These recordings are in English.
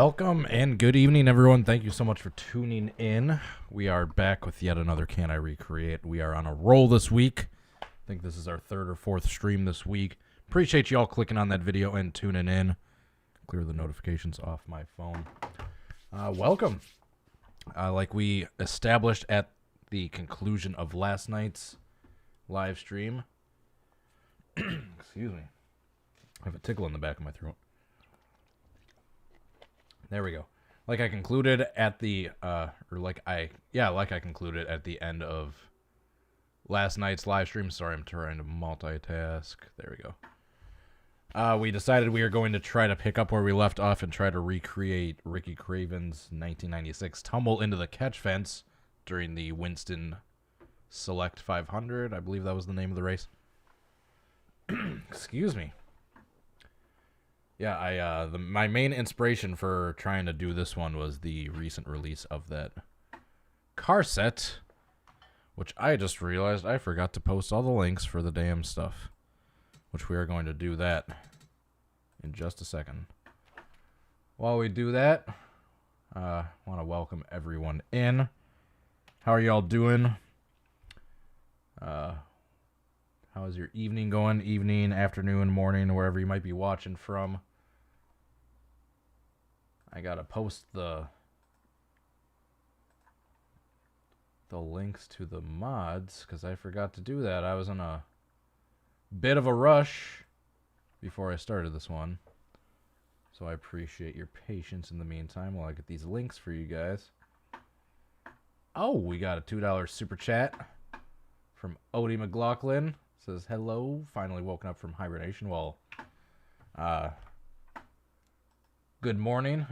Welcome and good evening, everyone. Thank you so much for tuning in. We are back with yet another Can I Recreate. We are on a roll this week. I think this is our third or fourth stream this week. Appreciate you all clicking on that video and tuning in. Clear the notifications off my phone. Welcome. Like we established at the conclusion of last night's live stream. Excuse me. I have a tickle in the back of my throat. There we go. Like I concluded at the, like I concluded at the end of last night's live stream. Sorry, I'm trying to multitask. There we go. We decided we are going to try to pick up where we left off and try to recreate Ricky Craven's 1996 tumble into the catch fence during the Winston Select 500. I believe that was the name of the race. Excuse me. Yeah, my main inspiration for trying to do this one was the recent release of that car set, which I just realized I forgot to post all the links for the damn stuff, which we are going to do that in just a second. While we do that, I want to welcome everyone in. How are y'all doing? How is your evening going? Evening, afternoon, morning, wherever you might be watching from. I gotta post the links to the mods because I forgot to do that. I was in a bit of a rush before I started this one. So I appreciate your patience in the meantime while I get these links for you guys. Oh, we got a $2 super chat from Odie McLaughlin. Says, hello, finally woken up from hibernation. Well, good morning,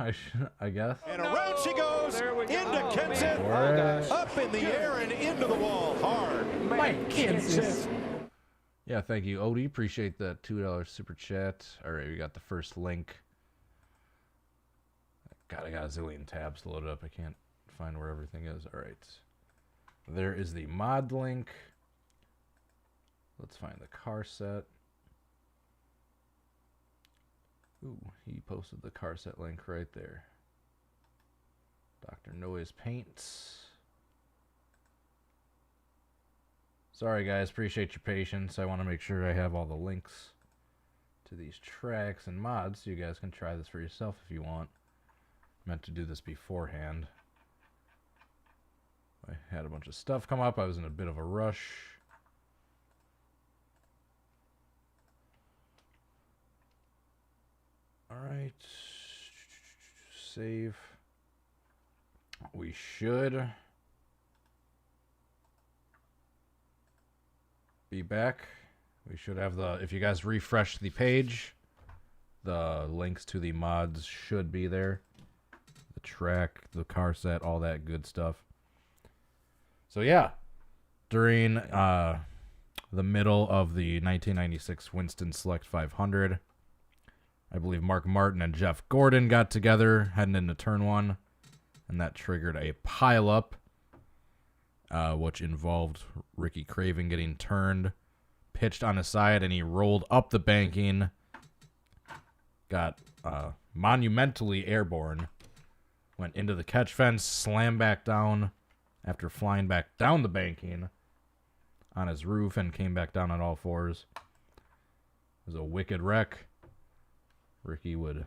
I guess. And around she goes, into Kenson, up in the air and into the wall, hard. Mike Kansas. Yeah, thank you, Odie. Appreciate that $2 super chat. All right, we got the first link. God, I got a zillion tabs loaded up. I can't find where everything is. All right. There is the mod link. Let's find the car set. Ooh, he posted the car set link right there. Dr. Noise Paints. Sorry guys, appreciate your patience. I want to make sure I have all the links to these tracks and mods so you guys can try this for yourself if you want. I meant to do this beforehand. I had a bunch of stuff come up. I was in a bit of a rush. Alright, save. We should be back. We should have if you guys refresh the page, the links to the mods should be there. The track, the car set, all that good stuff. So yeah, during the middle of the 1996 Winston Select 500, I believe Mark Martin and Jeff Gordon got together heading into turn one, and that triggered a pileup, which involved Ricky Craven getting turned, pitched on his side, and he rolled up the banking, got monumentally airborne, went into the catch fence, slammed back down after flying back down the banking on his roof, and came back down on all fours. It was a wicked wreck. Ricky would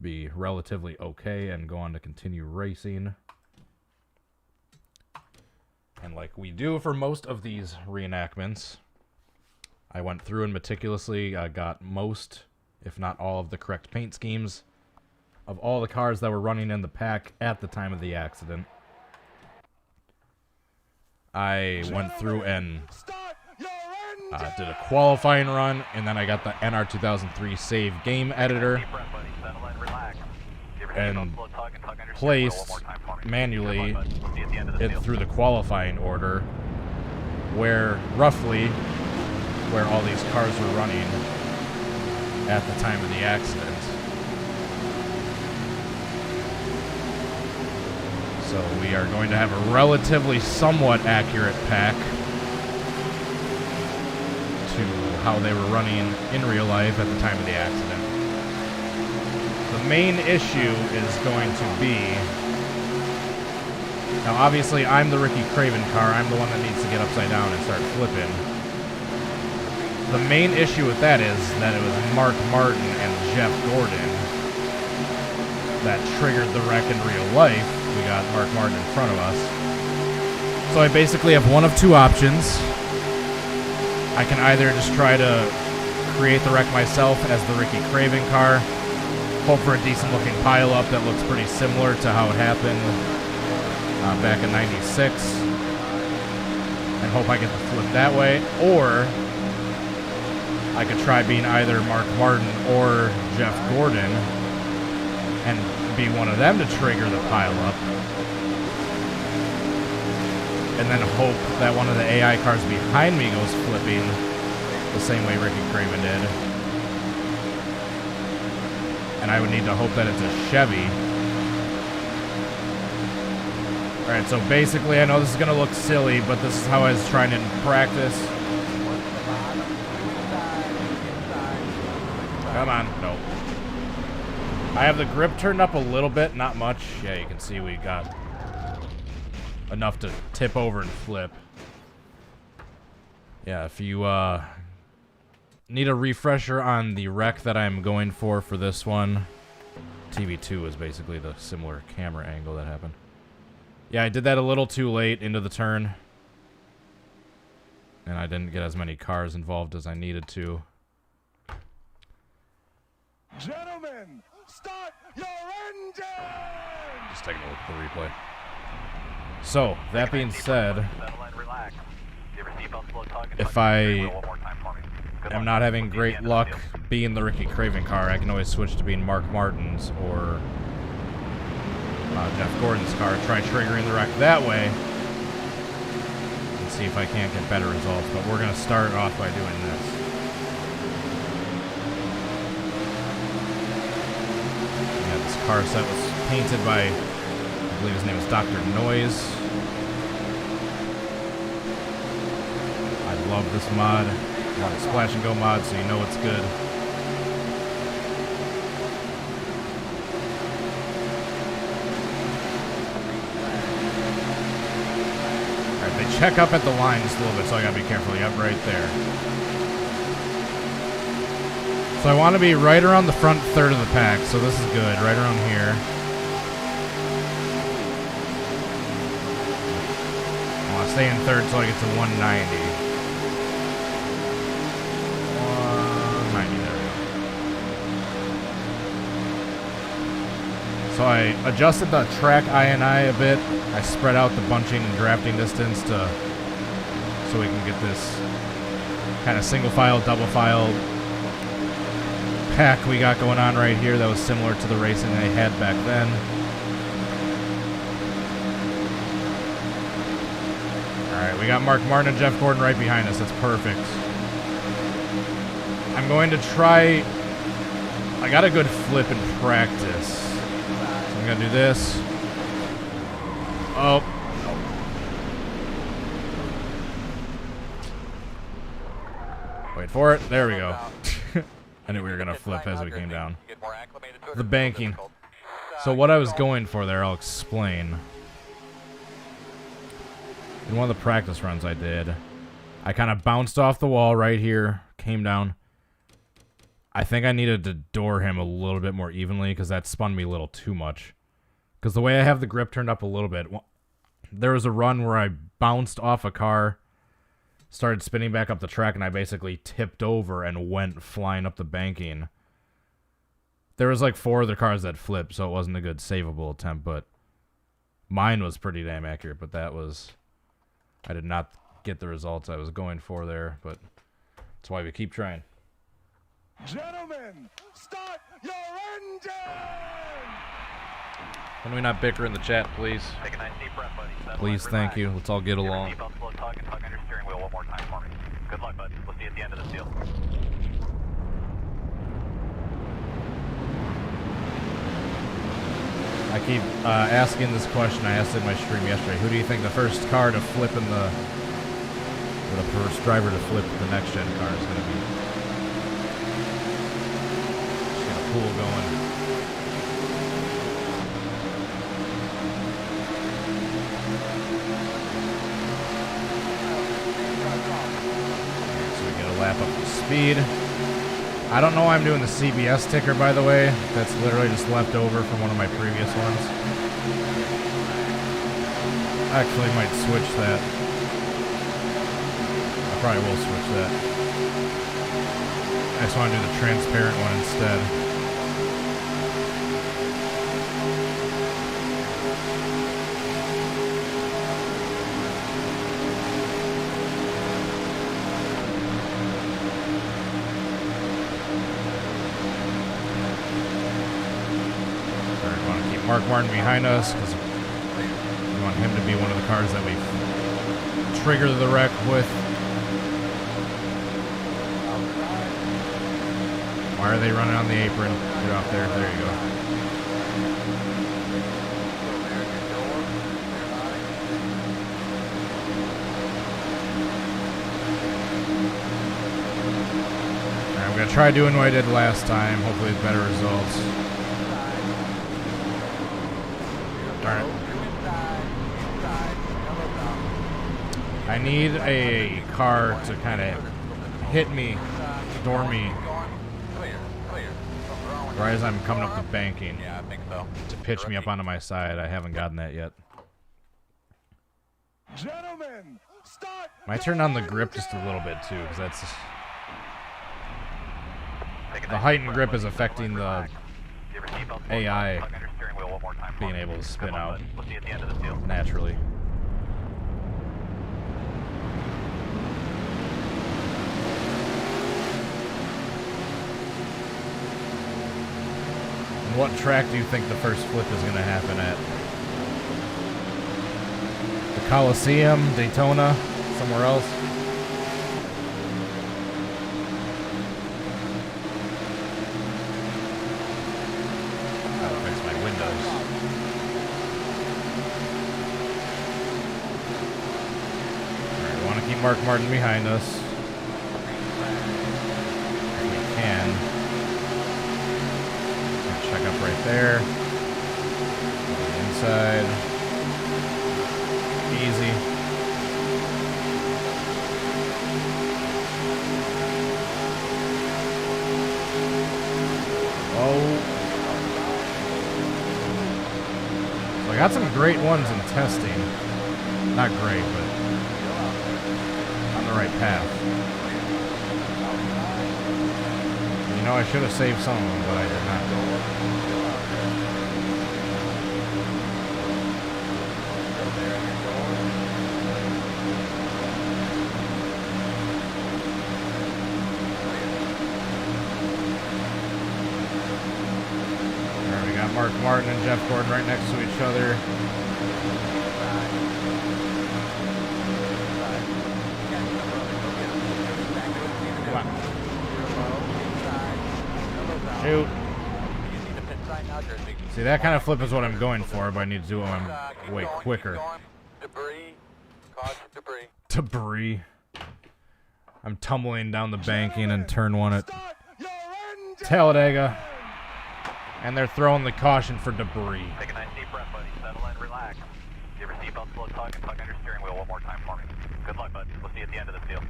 be relatively okay and go on to continue racing. And like we do for most of these reenactments, I went through and meticulously got most, if not all, of the correct paint schemes of all the cars that were running in the pack at the time of the accident. I went through and did a qualifying run, and then I got the NR2003 save game editor and placed manually it through the qualifying order where all these cars were running at the time of the accident. So we are going to have a relatively somewhat accurate pack to how they were running in real life at the time of the accident. The main issue is going to be... Now, obviously, I'm the Ricky Craven car. I'm the one that needs to get upside down and start flipping. The main issue with that is that it was Mark Martin and Jeff Gordon that triggered the wreck in real life. We got Mark Martin in front of us. So I basically have one of two options. I can either just try to create the wreck myself as the Ricky Craven car, hope for a decent looking pile-up that looks pretty similar to how it happened back in '96, and hope I get the flip that way, or I could try being either Mark Martin or Jeff Gordon and be one of them to trigger the pile-up, and then hope that one of the AI cars behind me goes flipping the same way Ricky Craven did. And I would need to hope that it's a Chevy. Alright, so basically, I know this is going to look silly, but this is how I was trying to practice. Come on, no. I have the grip turned up a little bit, not much. Yeah, you can see we got enough to tip over and flip. Yeah, if you need a refresher on the wreck that I'm going for this one, TV2 is basically the similar camera angle that happened. Yeah, I did that a little too late into the turn, and I didn't get as many cars involved as I needed to. Gentlemen, start your engine! Just taking a look at the replay. So, that being said, if I am not having great luck being the Ricky Craven car, I can always switch to being Mark Martin's or Jeff Gordon's car, try triggering the wreck that way, and see if I can't get better results. But we're going to start off by doing this. Yeah, this car set was painted by, I believe his name is Dr. Noise. I love this mod. I love the Splash and Go mod, so you know it's good. Alright, they check up at the line just a little bit, so I gotta be careful. Yep, right there. So I want to be right around the front third of the pack, so this is good. Right around here. I want to stay in third so I get to 190. 190, there we go. So I adjusted the track INI a bit. I spread out the bunching and drafting distance so we can get this kind of single file, double file pack we got going on right here that was similar to the racing they had back then. Alright, we got Mark Martin and Jeff Gordon right behind us. That's perfect. I'm going to try... I got a good flip in practice. So I'm going to do this. Oh. Wait for it. There we go. I knew we were going to flip as we came down. The banking. So what I was going for there, I'll explain. In one of the practice runs I did, I kind of bounced off the wall right here, came down. I think I needed to door him a little bit more evenly because that spun me a little too much. Because the way I have the grip turned up a little bit, there was a run where I bounced off a car, started spinning back up the track, and I basically tipped over and went flying up the banking. There was like 4 other cars that flipped, so it wasn't a good savable attempt, but mine was pretty damn accurate, but that was... I did not get the results I was going for there, but that's why we keep trying. Gentlemen, start your engine! Can we not bicker in the chat, please? Take a nice deep breath, buddy. Please, thank you. Let's all get along. Good luck, bud. We'll see you at the end of this deal. I keep asking this question. I asked it in my stream yesterday. Who do you think the first car to flip in the... or the first driver to flip the next-gen car is going to be? Just get a pool going. lap up the speed. I don't know why I'm doing the CBS ticker, by the way. That's literally just left over from one of my previous ones. I actually might switch that. I probably will switch that. I just want to do the transparent one instead. Mark Martin behind us because we want him to be one of the cars that we trigger the wreck with. Why are they running on the apron? Get off there. There you go. Alright, I'm going to try doing what I did last time. Hopefully with better results. Darn it. I need a car to kind of hit me, door me, right as I'm coming up the banking. Yeah, I think so. To pitch me up onto my side. I haven't gotten that yet. Gentlemen, start. Might turn on the grip just a little bit too, because that's the height and grip is affecting the AI being able to spin out naturally. And what track do you think the first flip is going to happen at? The Coliseum, Daytona, somewhere else? That'll fix my windows. Alright, we want to keep Mark Martin behind us. If we can. Check up right there. Inside. Easy. Oh. So I got some great ones in testing. Not great, but on the right path. You know, I should have saved some of them, but I did not. Mark Martin and Jeff Gordon right next to each other. Come on. Shoot. See, that kind of flip is what I'm going for, but I need to do it when I'm way quicker. Debris. I'm tumbling down the banking in turn one at Talladega. And they're throwing the caution for debris. Take a nice deep breath, buddy. Settle in, relax. Give your seatbelt a little tug and tug on your steering wheel one more time for me. Good luck, bud. We'll see you at the end of the field.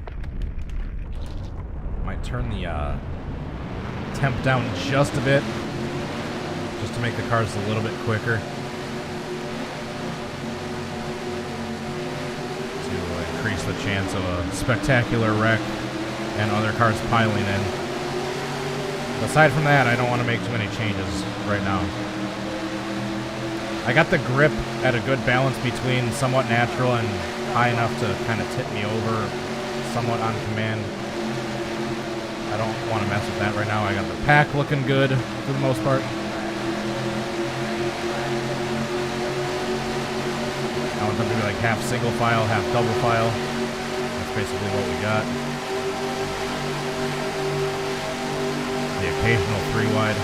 Might turn the temp down just a bit, just to make the cars a little bit quicker. To increase the chance of a spectacular wreck and other cars piling in. Aside from that, I don't want to make too many changes right now. I got the grip at a good balance between somewhat natural and high enough to kind of tip me over somewhat on command. I don't want to mess with that right now. I got the pack looking good for the most part. I want them to be like half single file, half double file. That's basically what we got. The occasional 3-wide.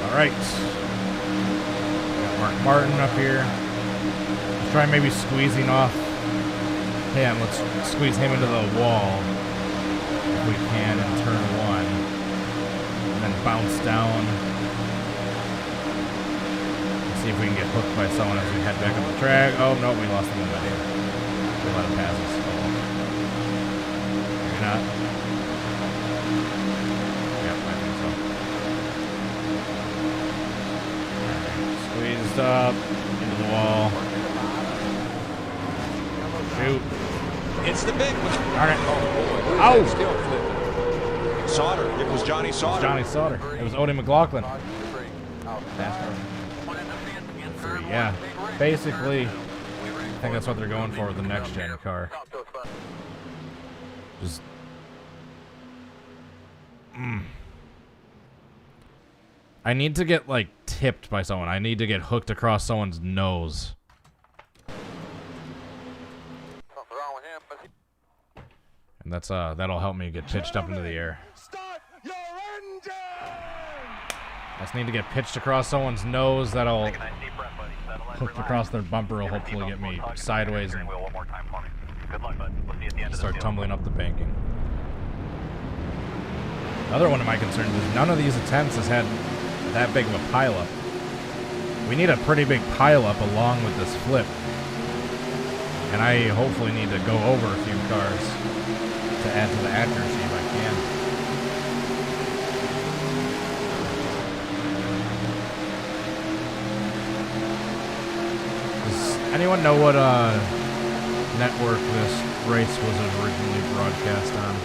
All right. Got Mark Martin up here. Let's try maybe squeezing off him. Let's squeeze him into the wall if we can in turn one. And then bounce down. See if we can get hooked by someone as we head back up the track. Oh, no, we lost the momentum. We let him pass us. Oh. Maybe not. Yep, I think so. Right. Squeezed up into the wall. Shoot. It's the big one. Darn it. Oh, boy. Still flipping. Sauter. It was Johnny Sauter. It was Johnny Sauter. It was Odie McLaughlin. Yeah, basically, I think that's what they're going for with the next gen car. Just, I need to get like tipped by someone. I need to get hooked across someone's nose. And that's that'll help me get pitched up into the air. I just need to get pitched across someone's nose. That'll hooked across their bumper will hopefully get me sideways and start tumbling up the banking. Another one of my concerns is none of these attempts has had that big of a pileup. We need a pretty big pileup along with this flip. And I hopefully need to go over a few cars to add to the accuracy if I can. Does anyone know what network this race was originally broadcast on?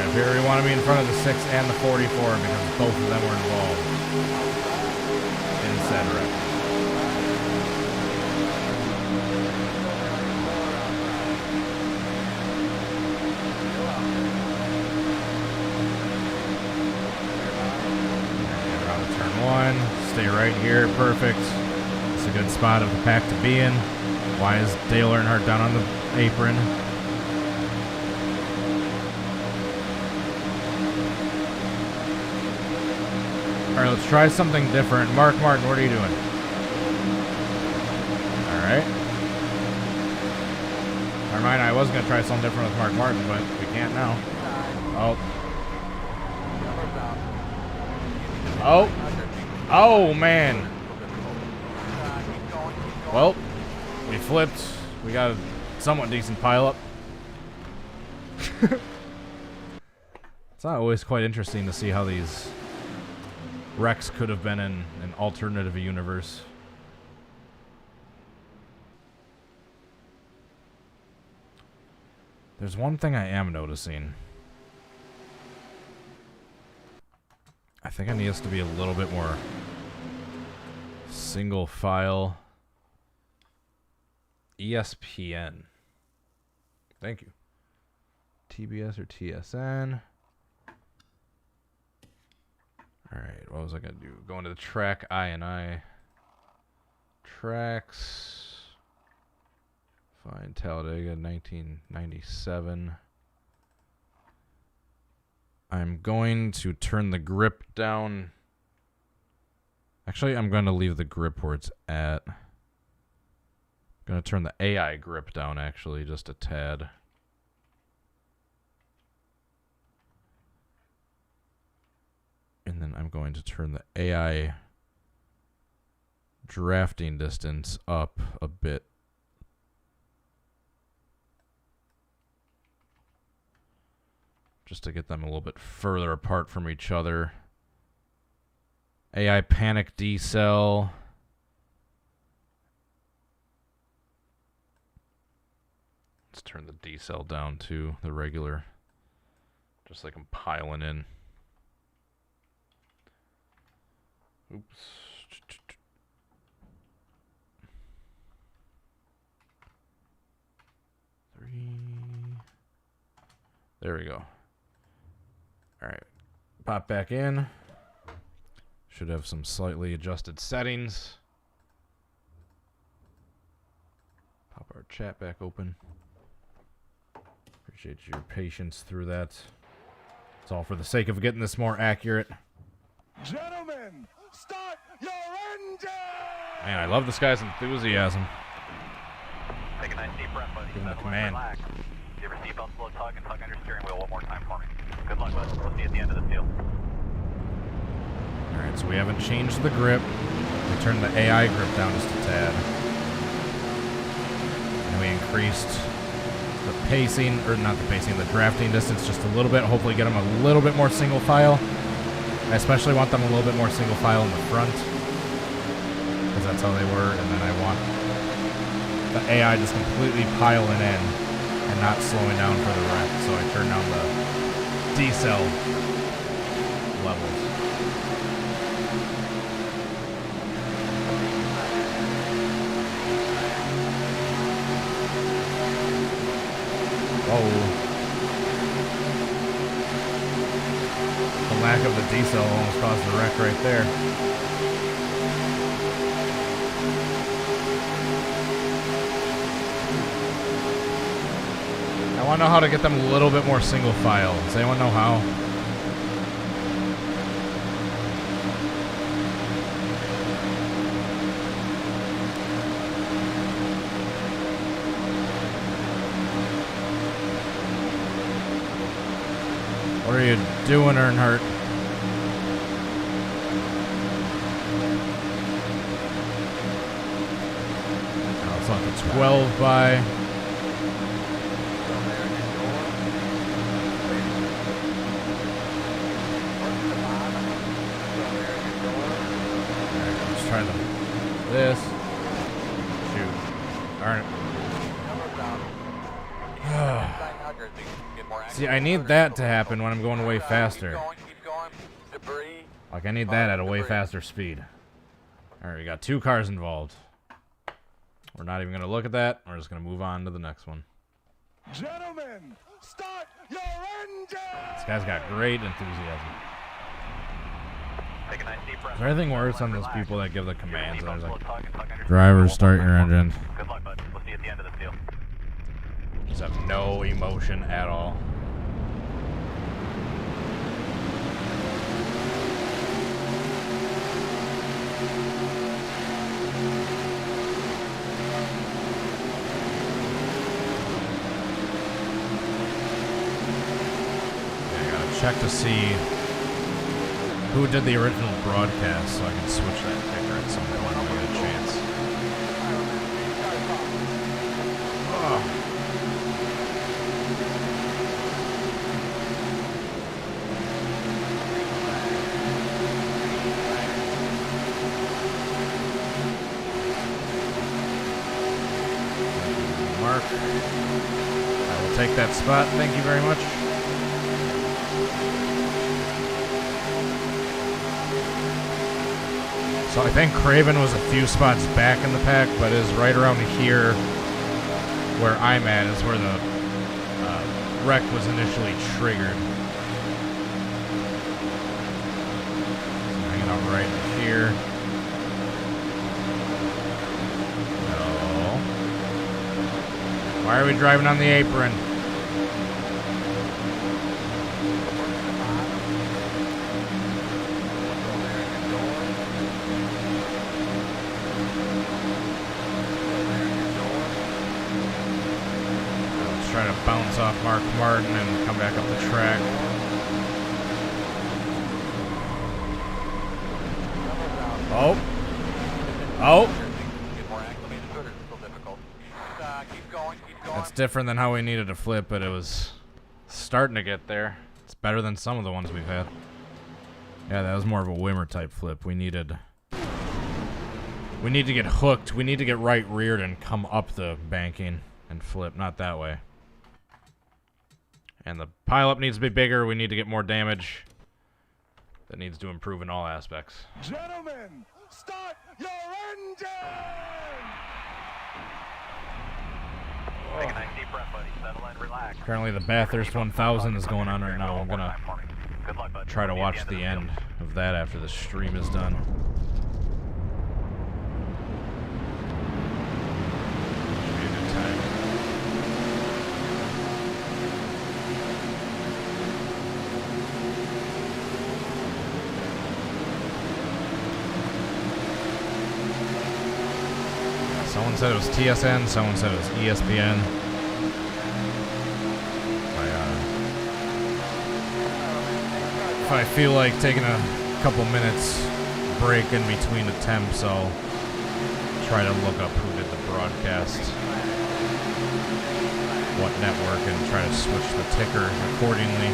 Here we want to be in front of the 6 and the 44 because both of them were involved in said wreck. Get around to turn 1. Stay right here. Perfect. It's a good spot of the pack to be in. Why is Dale Earnhardt down on the apron? Alright, let's try something different. Mark Martin, what are you doing? Alright. Never mind, I was going to try something different with Mark Martin, but we can't now. Oh. Oh. Oh, man. Well, we flipped. We got a somewhat decent pileup. It's not always quite interesting to see how these wrecks could have been in an alternative universe. There's one thing I am noticing. I think I need us to be a little bit more single file. ESPN. Thank you. TBS or TSN. Alright, what was I going to do? Go into the track I&I. Tracks. Find Talladega 1997. I'm going to turn the grip down. Actually, I'm going to leave the grip where it's at. I'm going to turn the AI grip down, actually, just a tad. And then I'm going to turn the AI drafting distance up a bit. Just to get them a little bit further apart from each other. AI panic decel. Let's turn the decel down to the regular. Just like I'm piling in. Oops. There we go. Alright. Pop back in. Should have some slightly adjusted settings. Pop our chat back open. Appreciate your patience through that. It's all for the sake of getting this more accurate. Gentlemen, start your engine! Man, I love this guy's enthusiasm. Take a nice deep breath, buddy. Give him the Settle in, command. relax. Give your seatbelt a little tug and tug on your steering wheel one more time for me. Good luck, bud. We'll see you at the end of this deal. Alright, so we haven't changed the grip. We turned the AI grip down just a tad. And we increased the pacing, or not the pacing, the drafting distance just a little bit. Hopefully get them a little bit more single file. I especially want them a little bit more single file in the front, because that's how they were. And then I want the AI just completely piling in and not slowing down for the wreck. So I turned down the decel levels. Oh. The lack of the decel almost caused the wreck right there. I want to know how to get them a little bit more single file. Does anyone know how? What are you doing, Earnhardt? Oh, it's like a 12 by. Alright, I'm just trying to. This. Shoot. Darn it. See, I need that to happen when I'm going way faster. Like, I need that at a way faster speed. Alright, we got 2 cars involved. We're not even going to look at that. We're just going to move on to the next one. Gentlemen, start your engine! This guy's got great enthusiasm. Take a nice deep breath. Is there anything worse on those people that give the commands? And I was Seatbelt a like, little tug and tug on your drivers, steering start wheel your one more time engine. for me. Good luck, bud. We'll see you at the end of this deal. Just have no emotion at all. Check to see who did the original broadcast so I can switch that picker at some point when I get a chance. Oh. Mark, I will take that spot. Thank you very much. So I think Craven was a few spots back in the pack, but is right around here where I'm at is where the wreck was initially triggered. So hanging out right here. No. Why are we driving on the apron? Trying to bounce off Mark Martin and come back up the track. Oh. Oh. That's different than how we needed to flip, but it was starting to get there. It's better than some of the ones we've had. Yeah, that was more of a Wimmer type flip. We need to get hooked. We need to get right reared and come up the banking and flip, not that way. And the pileup needs to be bigger. We need to get more damage. That needs to improve in all aspects. Gentlemen, start your engine! Take a nice deep breath, buddy. Settle in, relax. Currently the Bathurst 1000 is going on right now. I'm going to Good luck, bud. try to We'll see watch you at the this end of that after the stream is done. Should be a good time. said it was TSN, someone said it was ESPN. If I feel like taking a couple minutes break in between attempts, I'll try to look up who did the broadcast, what network, and try to switch the ticker accordingly.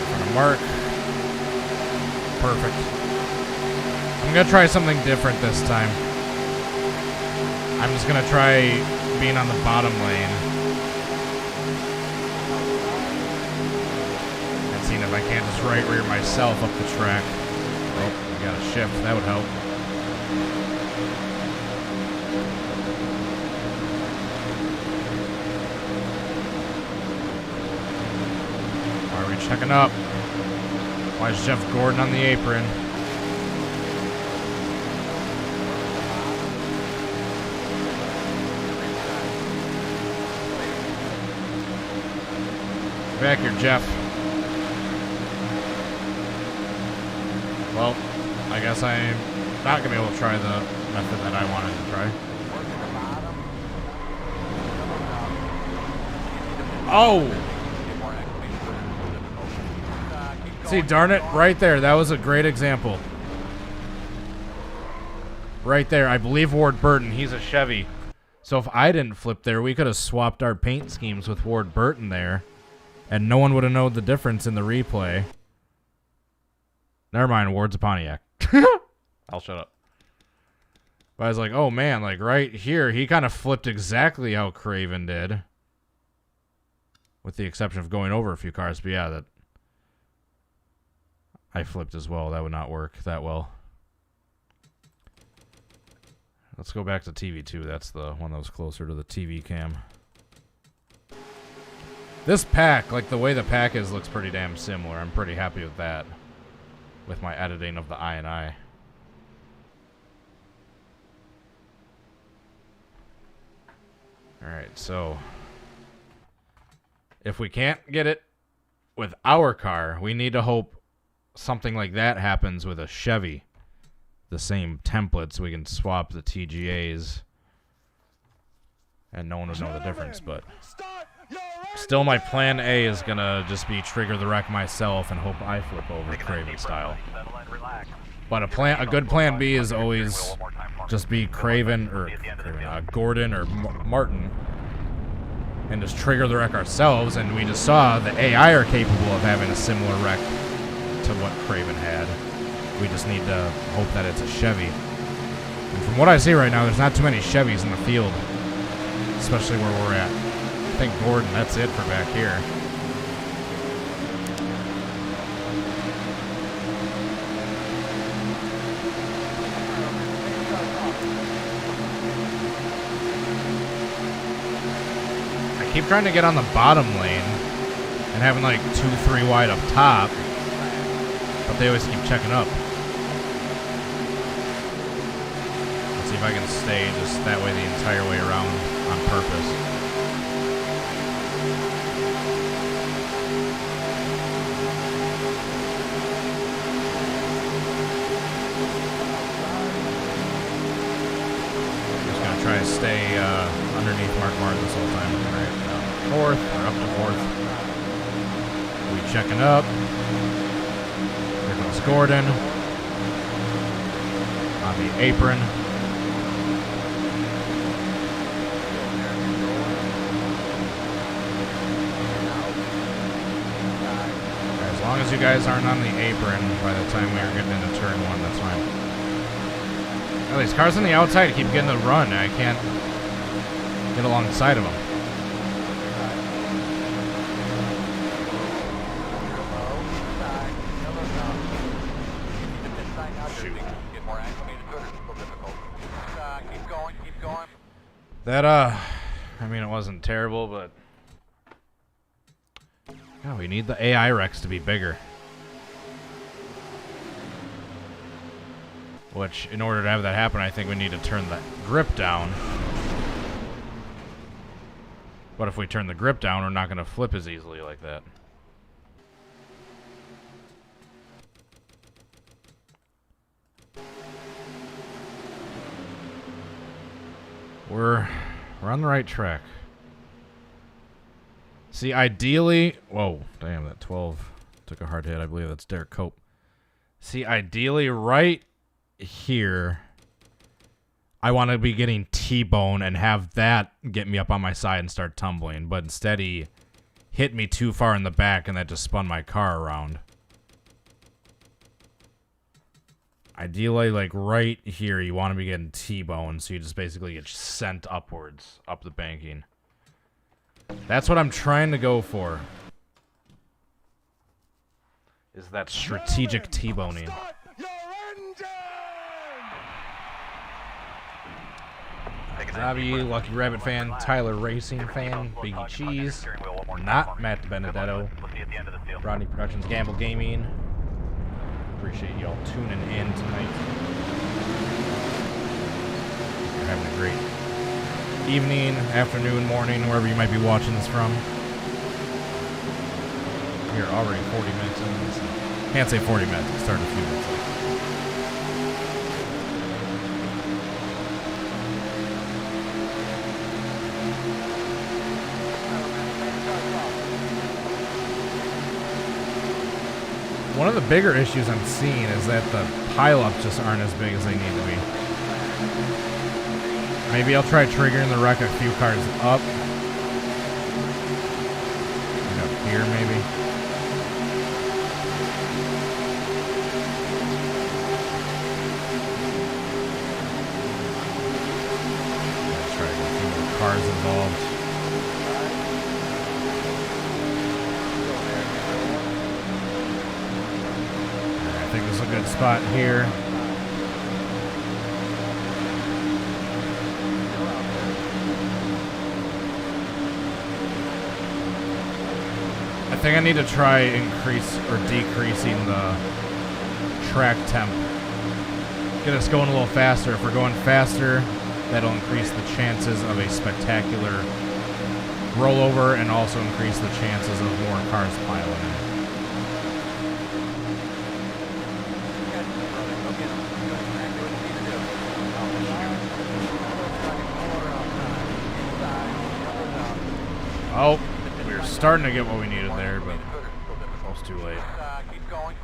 For the mark. Perfect. I'm going to try something different this time. I'm just going to try being on the bottom lane. And seeing if I can't just right rear myself up the track. Oh, we got a shift. That would help. Are we checking up? Why is Jeff Gordon on the apron? Back here, Jeff. Well, I guess I'm not going to be able to try the method that I wanted to try. Oh! See, darn it, right there. That was a great example. Right there. I believe Ward Burton. He's a Chevy. So if I didn't flip there, we could have swapped our paint schemes with Ward Burton there. And no one would have known the difference in the replay. Never mind, Ward's a Pontiac. I'll shut up. But I was like, oh man, like right here, he kind of flipped exactly how Craven did. With the exception of going over a few cars. But yeah, that I flipped as well. That would not work that well. Let's go back to TV2. That's the one that was closer to the TV cam. This pack, like the way the pack is, looks pretty damn similar. I'm pretty happy with that. With my editing of the I&I. Alright, so if we can't get it with our car, we need to hope something like that happens with a Chevy. The same template so we can swap the TGAs. And no one would know the difference, but still my plan A is going to just be trigger the wreck myself and hope I flip over Craven style. But a good plan B is always just be Craven or Gordon or Martin and just trigger the wreck ourselves, and we just saw the AI are capable of having a similar wreck to what Craven had. We just need to hope that it's a Chevy. And from what I see right now, there's not too many Chevys in the field, especially where we're at. I think Gordon, that's it for back here. I keep trying to get on the bottom lane and having like 2-3 wide up top, but they always keep checking up. Let's see if I can stay just that way the entire way around on purpose. Try to stay underneath Mark Martin this whole time. Right, fourth, or up to fourth. We checking up. Here comes Gordon on the apron. As long as you guys aren't on the apron by the time we are getting into turn one, that's fine. Oh, these cars on the outside keep getting the run. I can't get alongside of them. Shoot. That, I mean, it wasn't terrible, but yeah, we need the AI Rex to be bigger. Which, in order to have that happen, I think we need to turn the grip down. But if we turn the grip down, we're not going to flip as easily like that. We're on the right track. See, ideally... Whoa, damn, that 12 took a hard hit. I believe that's Derek Cope. See, ideally, right here, I want to be getting T-bone and have that get me up on my side and start tumbling. But instead, he hit me too far in the back, and that just spun my car around. Ideally, like right here, you want to be getting T-bone, so you just basically get sent upwards, up the banking. That's what I'm trying to go for. Is that strategic T-boning. Zabi, Lucky Rabbit fan, Tyler Racing fan, Biggie Cheese, not Matt Benedetto, Rodney Productions, Gamble Gaming. Appreciate y'all tuning in tonight. You're having a great evening, afternoon, morning, wherever you might be watching this from. We're already 40 minutes in this. Can't say 40 minutes, it started a few minutes late. One of the bigger issues I'm seeing is that the pileups just aren't as big as they need to be. Maybe I'll try triggering the wreck a few cars up. And up here, maybe. Let's try to get a few more cars involved. I think this is a good spot here. I think I need to try increase or decreasing the track temp. Get us going a little faster. If we're going faster, that'll increase the chances of a spectacular rollover and also increase the chances of more cars piling in. Oh, we were starting to get what we needed there, but almost too late. Keep going.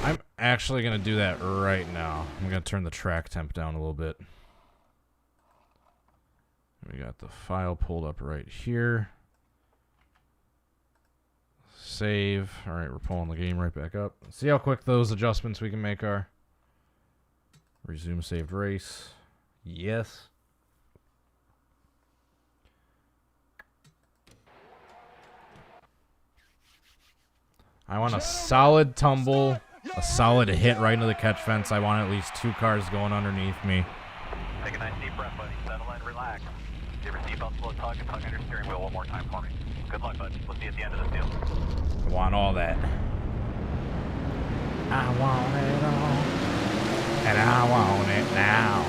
I'm actually going to do that right now. I'm going to turn the track temp down a little bit. We got the file pulled up right here. Save. All right, we're pulling the game right back up. See how quick those adjustments we can make are. Resume saved race. Yes. I want a solid tumble, a solid hit right into the catch fence. I want at least 2 cars going underneath me. Take a nice deep breath, buddy. Settle in, relax. Give your seatbelt a little tug and tug on your steering wheel one more time for me. Good luck, bud. We'll see you at the end of this deal. I want all that. I want it all. And I want it now.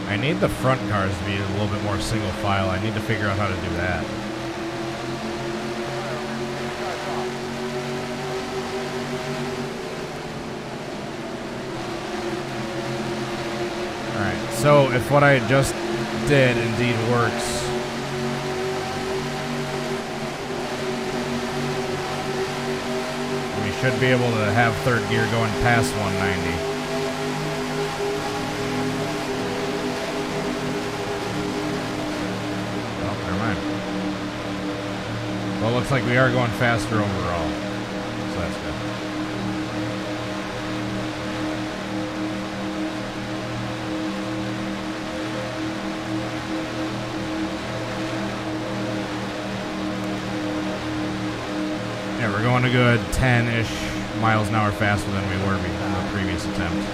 I need the front cars to be a little bit more single file. I need to figure out how to do that. Alright, so if what I just did indeed works, we should be able to have third gear going past 190. Well, it looks like we are going faster overall, so that's good. Yeah, we're going a good 10-ish miles an hour faster than we were in the previous attempt.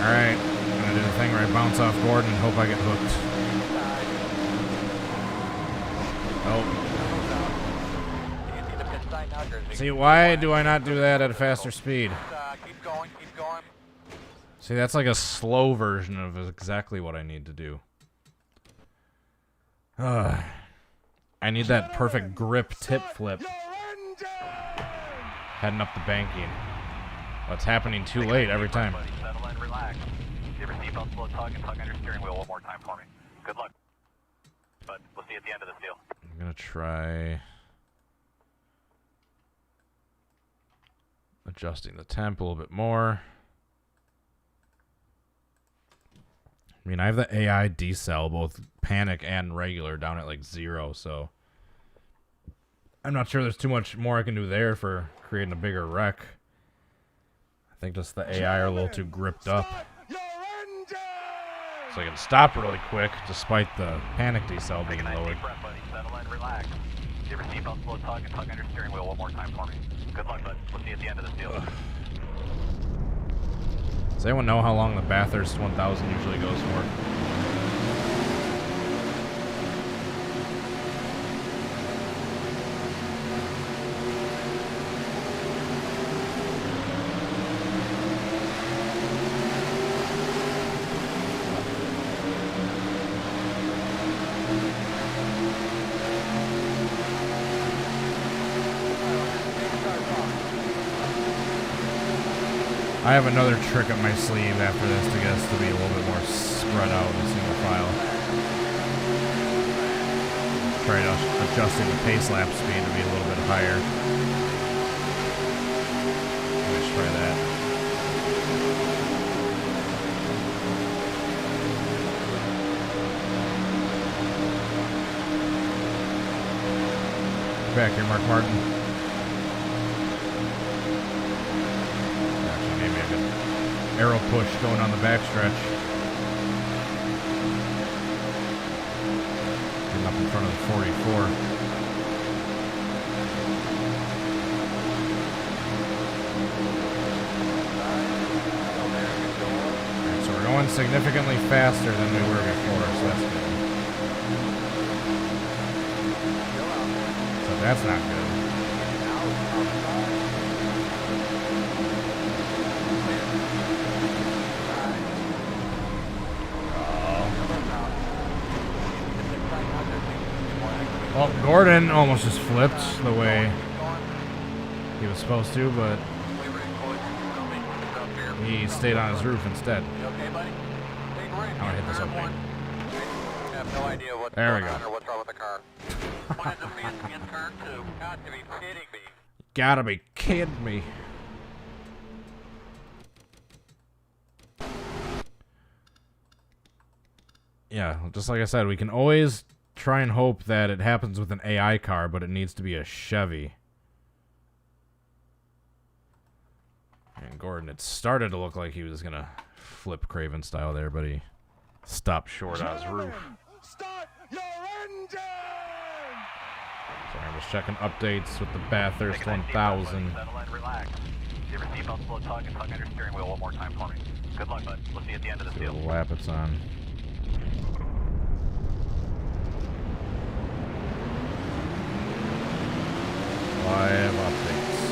Alright, I'm gonna do the thing where I bounce off board and hope I get hooked. Oh. See, why do I not do that at a faster speed? Keep going, keep going. See, that's like a slow version of exactly what I need to do. I need that perfect grip tip flip. Heading up the banking. Oh, it's happening too late every time. Settle in, relax. Give your seatbelt a little tug and tug on your steering wheel one more time for me. Good luck. But we'll see you at the end of this deal. I'm gonna try adjusting the temp a little bit more. I mean, I have the AI decel, both panic and regular, down at like 0, so I'm not sure there's too much more I can do there for creating a bigger wreck. I think just the AI are a little too gripped up. So I can stop really quick, despite the panic decel being lowered. Deep breath, buddy. Settle in, relax. Give your seatbelt a little tug and tug on your steering wheel one more time for me. Good luck, bud. We'll see you at the end of this deal. Does anyone know how long the Bathurst 1000 usually goes for? I have another trick up my sleeve after this to get us to be a little bit more spread out in a single file. Try adjusting the pace lap speed to be a little bit higher. Let's try that. Back here, Mark Martin. Arrow push going on the backstretch. Getting up in front of the 44. Alright, so we're going significantly faster than we were before, so that's good. So that's not good. Well, Gordon almost just flipped the way he was supposed to, but he stayed on his roof instead. I'm gonna hit this opening. There we go. Gotta be kidding me. Yeah, just like I said, we can always try and hope that it happens with an AI car, but it needs to be a Chevy. And Gordon, it started to look like he was gonna flip Craven style there, but he stopped short on his roof. Start your engine! Sorry, I'm just checking updates with the Bathurst 1000. Settle in, relax. Give your seatbelt a little tug and tug on your steering wheel one more time for me. Good luck, bud. We'll see you at the end of this See deal. what lap it's on. Live updates.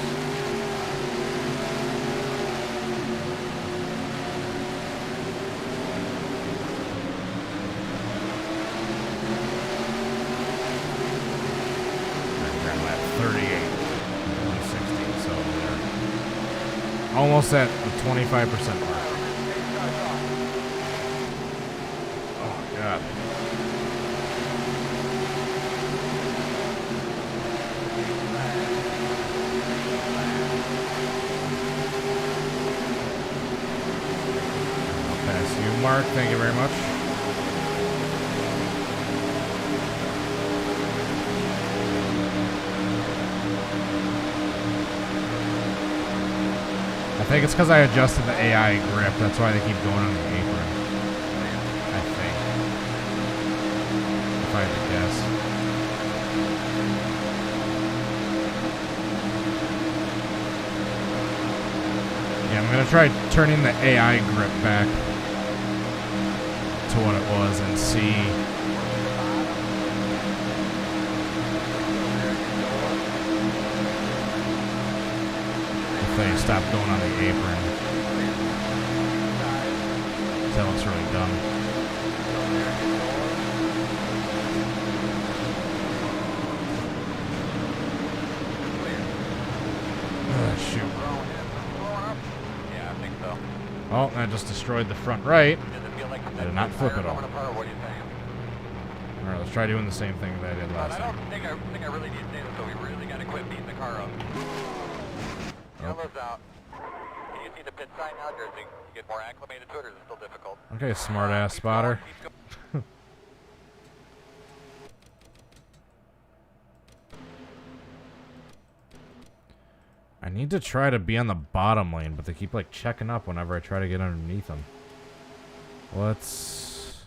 We're on lap 38, 160, so we're almost at the 25% mark. Oh, God. Mark, thank you very much. I think it's because I adjusted the AI grip. That's why they keep going on the apron. I think. If I had to guess. Yeah, I'm going to try turning the AI grip back to what it was and see. they stopped going on the apron. That looks really dumb. Shoot. Yeah, I think so. Oh, I just destroyed the front right. I did not flip it all. Alright, let's try doing the same thing that I did last time. I think I really need to say this, so we really got to quit beating the car up. Yellow's out. Can you see the pit sign now? Or you get more acclimated to it, or is it still difficult? Okay, smart ass spotter. I need to try to be on the bottom lane, but they keep like checking up whenever I try to get underneath them. Let's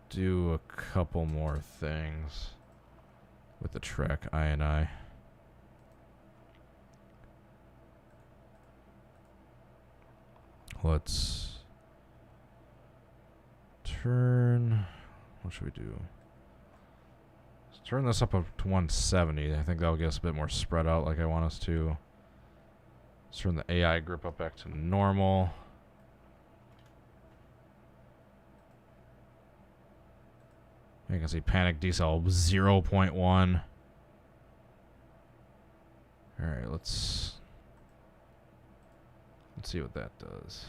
do a couple more things with the track I. Let's turn, what should we do? Let's turn this up to 170. I think that'll get us a bit more spread out like I want us to. Let's turn the AI grip up back to normal. You can see panic decel 0.1. Alright, let's see what that does.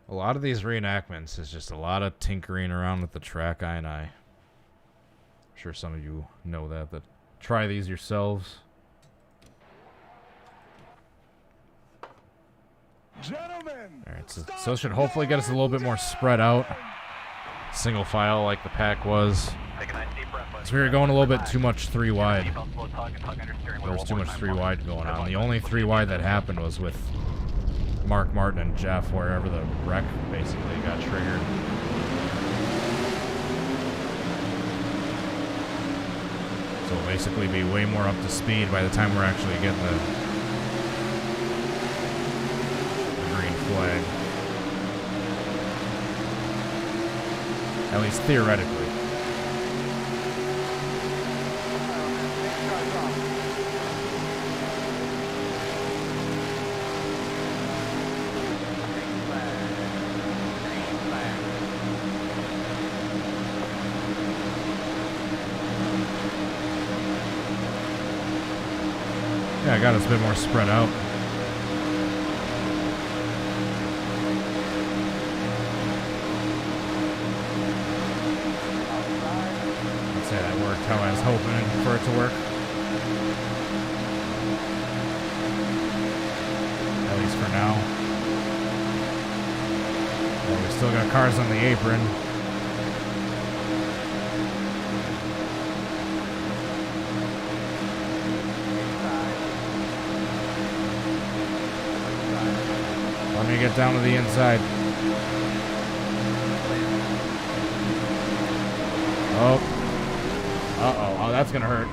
A lot of these reenactments is just a lot of tinkering around with the track I. I'm sure some of you know that try these yourselves. Gentlemen, Alright, so it should hopefully get us a little bit more spread out. Single file like the pack was. So we were going a little bit too much 3 wide. There was too much 3 wide going on. The only 3 wide that happened was with Mark, Martin, and Jeff, wherever the wreck basically got triggered. So we'll basically be way more up to speed by the time we're actually getting the green flag. At least theoretically. Yeah, I got us a bit more spread out. Let's say that worked how I was hoping for it to work. At least for now. Well, we still got cars on the apron. Let me get down to the inside. Oh. Uh-oh. Oh, that's gonna hurt.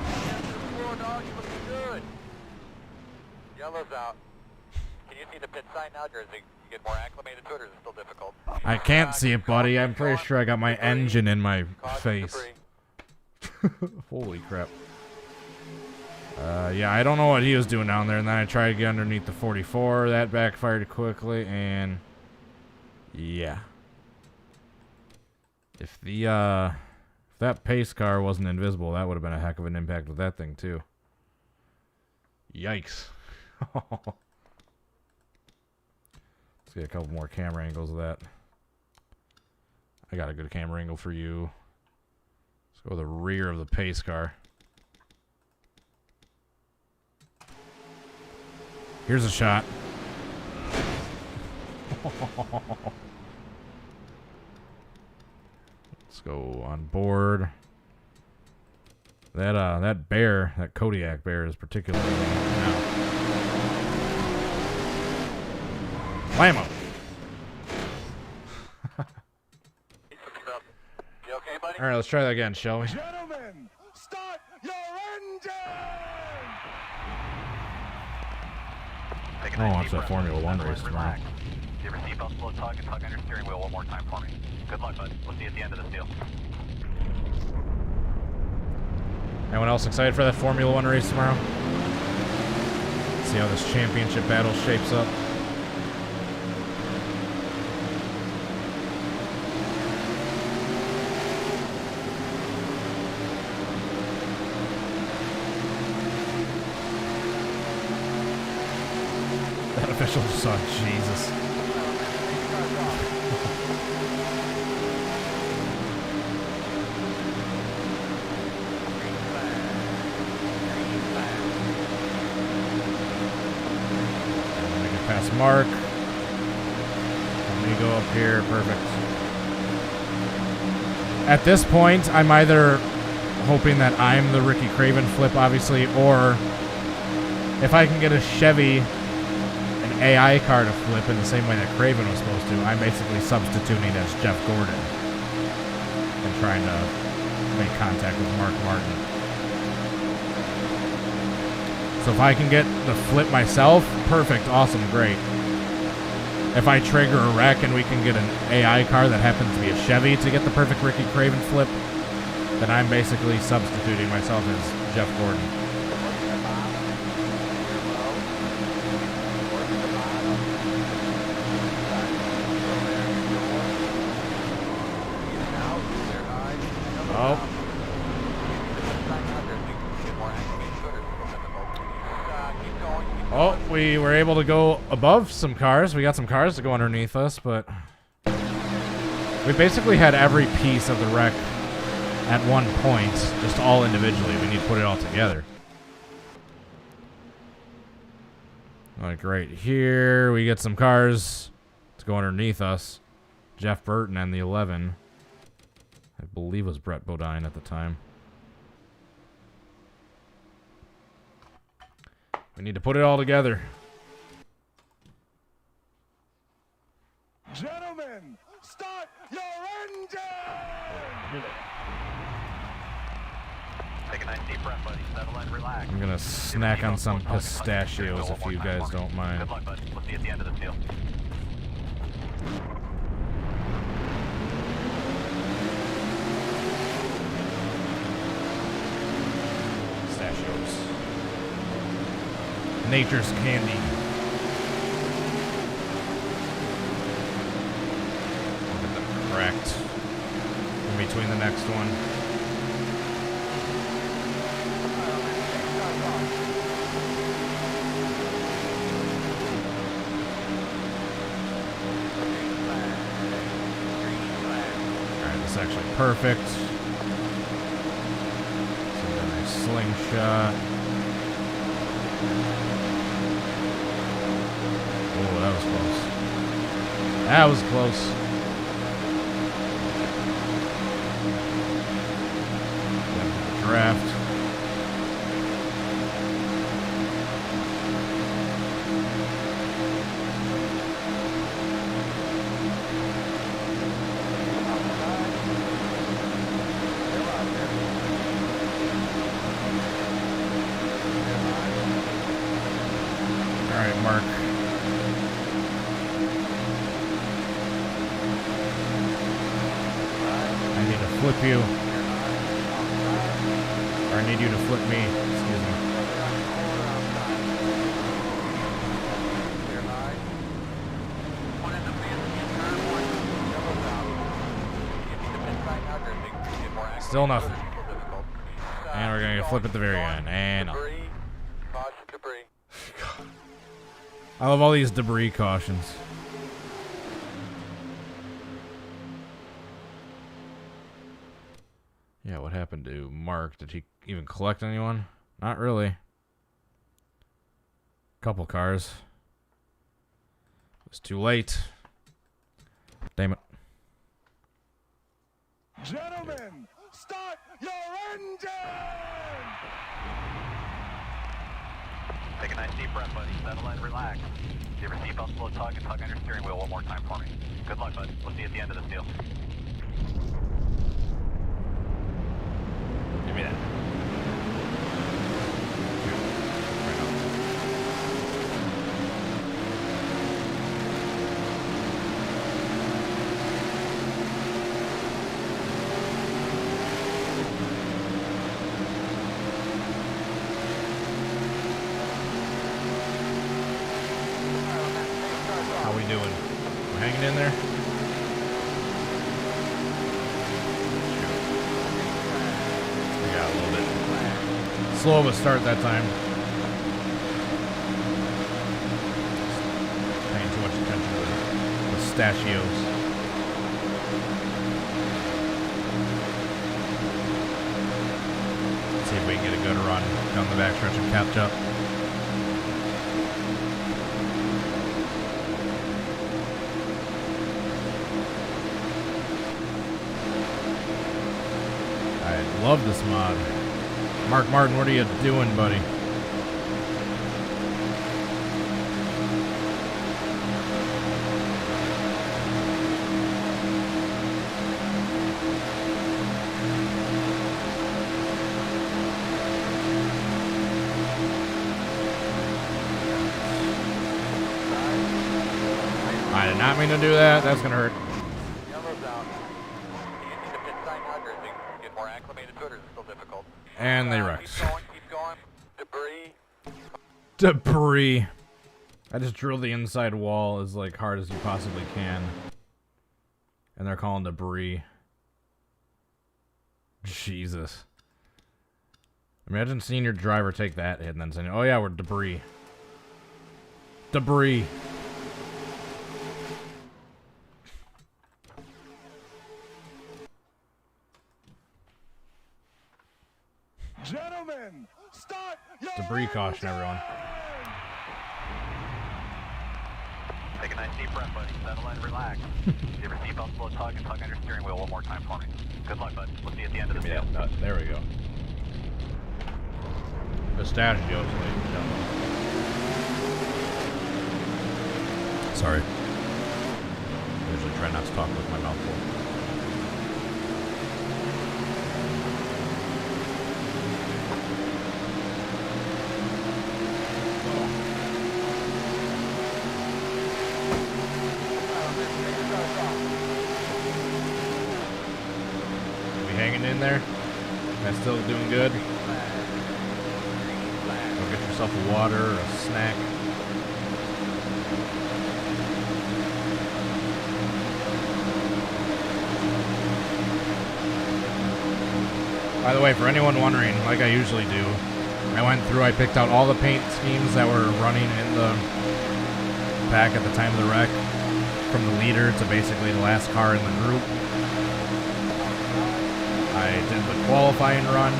Yellow's out. Can you see the pit sign now, or is it, you get more acclimated to it, or is it still difficult? I can't see it, buddy. I'm pretty sure I got my engine in my face. Holy crap. Yeah, I don't know what he was doing down there, and then I tried to get underneath the 44. That backfired quickly, and yeah. If that pace car wasn't invisible, that would have been a heck of an impact with that thing, too. Yikes. Let's get a couple more camera angles of that. I got a good camera angle for you. Let's go to the rear of the pace car. Here's a shot. Let's go on board. That bear, that Kodiak bear, is particularly now. Blammo! You okay, buddy? All right, let's try that again, shall we? gentlemen, start your engine! Oh, it's a Formula 1 race tomorrow. Give your seatbelt, slow tug, and tug on your steering wheel one more time for me. Good luck, bud. We'll see you at the end of this deal. Anyone else excited for that Formula One race tomorrow? See how this championship battle shapes up. That official just saw Jesus. Past Mark. Let me go up here. Perfect. At this point, I'm either hoping that I'm the Ricky Craven flip, obviously, or if I can get a Chevy, an AI car to flip in the same way that Craven was supposed to, I'm basically substituting as Jeff Gordon and trying to make contact with Mark Martin. So if I can get the flip myself, perfect, awesome, great. If I trigger a wreck and we can get an AI car that happens to be a Chevy to get the perfect Ricky Craven flip, then I'm basically substituting myself as Jeff Gordon. Oh. Oh, we were able to go above some cars. We got some cars to go underneath us, but we basically had every piece of the wreck at one point, just all individually. We need to put it all together. Like right here, we get some cars to go underneath us. Jeff Burton and the 11. I believe it was Brett Bodine at the time. We need to put it all together. Gentlemen, start your engine! Take a nice deep breath, buddy. Settle and relax. I'm gonna snack on some pistachios if you guys don't mind. Good luck, buddy. We'll see you at the end of the field. Pistachios. Nature's candy. Look at them cracked in between the next one. Alright, this is actually perfect. So a nice slingshot. Oh, that was close. That was close. Draft. All right, Mark. I need to flip you. Or I need you to flip me. Excuse me. Still nothing. And we're going to flip at the very end. And I love all these debris cautions. Yeah, what happened to Mark? Did he even collect anyone? Not really. Couple cars. It was too late. Damn it. Gentlemen, start your engine! Take a nice deep breath, buddy. Settle and relax. Give your seatbelt slow tug and tug on your steering wheel one more time for me. Good luck, bud. We'll see you at the end of the field. Give me that. doing? We're hanging in there? Yeah, a little bit. Slow of a start that time. Paying too much attention to the pistachios. Let's see if we can get a good run down the backstretch and catch up. I love this mod. Mark Martin, what are you doing, buddy? I did not mean to do that. That's gonna hurt. Yellow's out. Do you see the pit sign now, or is it get more acclimated to it, or is it still difficult? And they wrecked. Keep going. Debris. Debris. I just drilled the inside wall as like hard as you possibly can. And they're calling debris. Jesus. Imagine seeing your driver take that hit and then saying, oh yeah, we're debris. Debris. Gentlemen, start your Debris caution, everyone. Take a nice deep breath, buddy. Settle in, relax. Give your seatbelt slow tug and tug on your steering wheel one more time for me. Good luck, bud. We'll see you at the end of the field. There we go. Pistachios, ladies and gentlemen. Sorry. I usually try not to talk with my mouth full. Hanging in there? Am I still doing good? Go get yourself a water or a snack. By the way, for anyone wondering, like I usually do, I picked out all the paint schemes that were running in the pack at the time of the wreck, from the leader to basically the last car in the group. I did the qualifying run.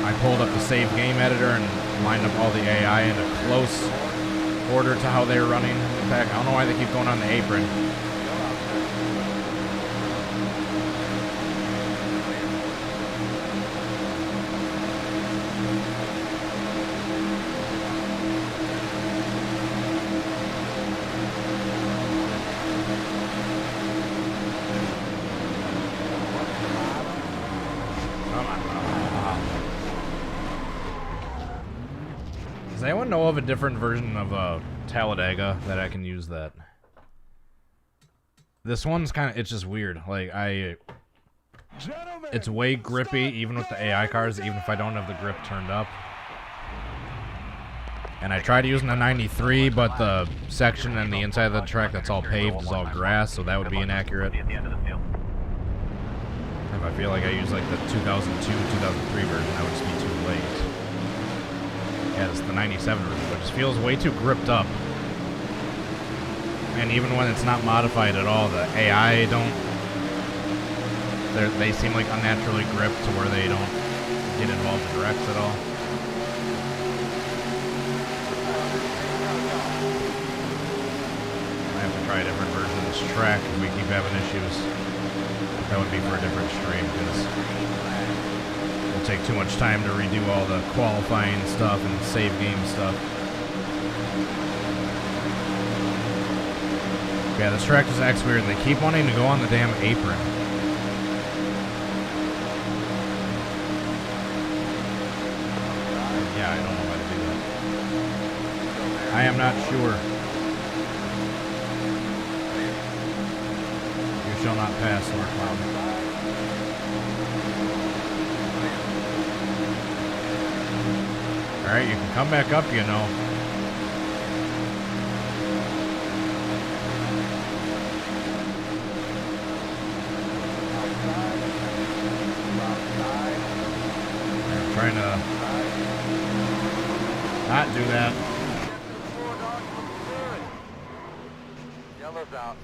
I pulled up the save game editor and lined up all the AI in a close order to how they were running. In fact, I don't know why they keep going on the apron. Does anyone know of a different version of Talladega that I can use that? This one's kind of, it's just weird. Like, it's way grippy even with the AI cars, even if I don't have the grip turned up. And I tried using a 93, but the section and the inside of the track that's all paved is all grass, so that would be inaccurate. If I feel like I use like the 2002, 2003 version, that would just be too late. Yeah, it's the 97 version, but it just feels way too gripped up. And even when it's not modified at all, the AI they seem like unnaturally gripped to where they don't get involved in wrecks at all. I have to try a different version of this track if we keep having issues. That would be for a different stream, because it'll take too much time to redo all the qualifying stuff and save game stuff. Yeah, this track just acts weird. They keep wanting to go on the damn apron. Yeah, I don't know how to do that. I am not sure. You shall not pass, Smart Clown. Alright, you can come back up, you know. Not do that. Yellow's out.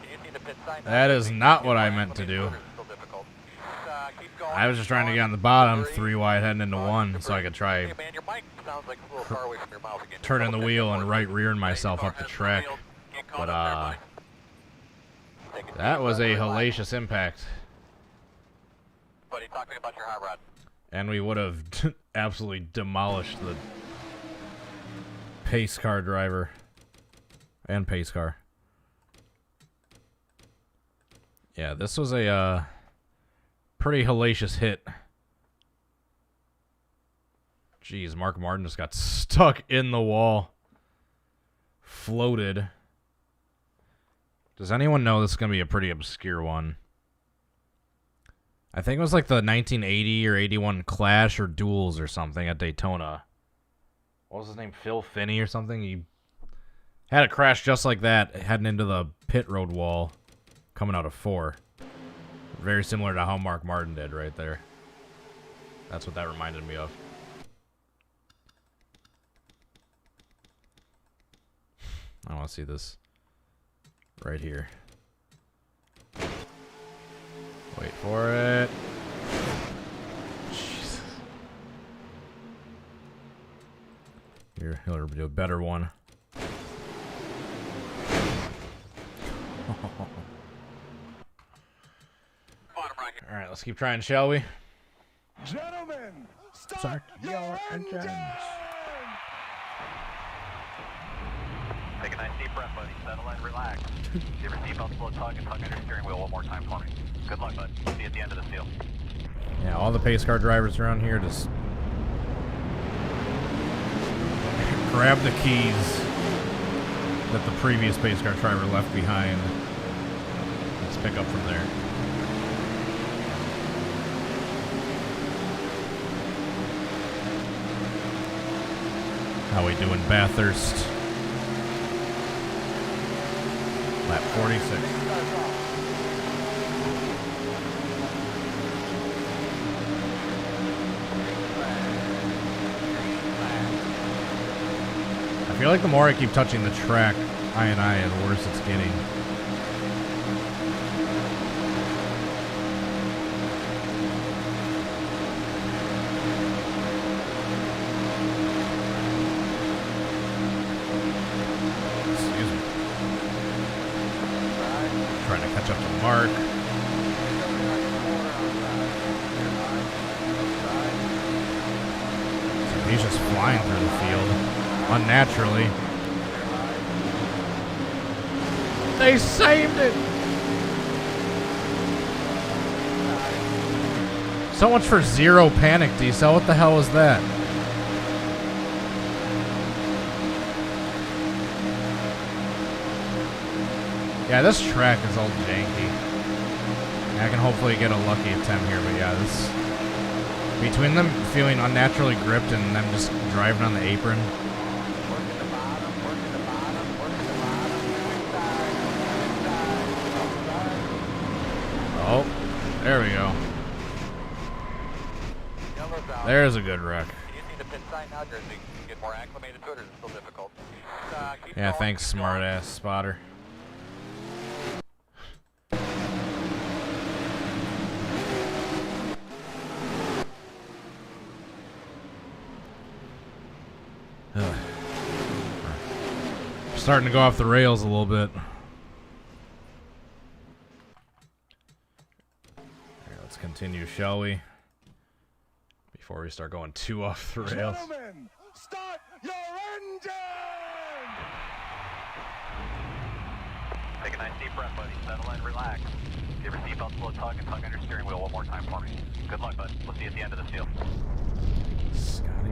Can you see the pit sign? That is not what I meant to do. I was just trying to get on the bottom, 3 wide heading into 1, so I could try turning the wheel and right rearing myself up the track. But that was a hellacious impact. Buddy, talk to me about your hot rod. And we would have absolutely demolished the pace car driver and pace car. Yeah, this was a pretty hellacious hit. Jeez, Mark Martin just got stuck in the wall. Floated. Does anyone know this is going to be a pretty obscure one? I think it was like the 1980 or 81 Clash or Duels or something at Daytona. What was his name? Phil Finney or something? He had a crash just like that heading into the pit road wall coming out of 4. Very similar to how Mark Martin did right there. That's what that reminded me of. I want to see this right here. Wait for it. Jesus. Here, he'll do a better one. Alright, let's keep trying, shall we? Gentlemen, start your engines. Take a nice deep breath, buddy. Settle in, relax. Give your seatbelt a slow tug and tug on your steering wheel one more time for me. Good luck, bud. See you at the end of the field. Yeah, all the pace car drivers around here just grab the keys that the previous pace car driver left behind. Let's pick up from there. How we doing, Bathurst? Lap 46. I feel like the more I keep touching the track, the worse it's getting. Catch up to Mark. So he's just flying through the field unnaturally. They saved it. So much for zero panic, Diesel. What the hell was that? Yeah, this track is all janky. I can hopefully get a lucky attempt here, but yeah, this between them feeling unnaturally gripped and them just driving on the apron. Oh, there we go. There's a good wreck. Yeah, thanks, smart-ass spotter. Starting to go off the rails a little bit. Here, let's continue, shall we? Before we start going too off the rails. Gentlemen, start your engine! Take a nice deep breath, buddy. Settle in, relax. Give your seatbelt a slow tug and tug on your steering wheel one more time for me. Good luck, bud. We'll see you at the end of the field. Scotty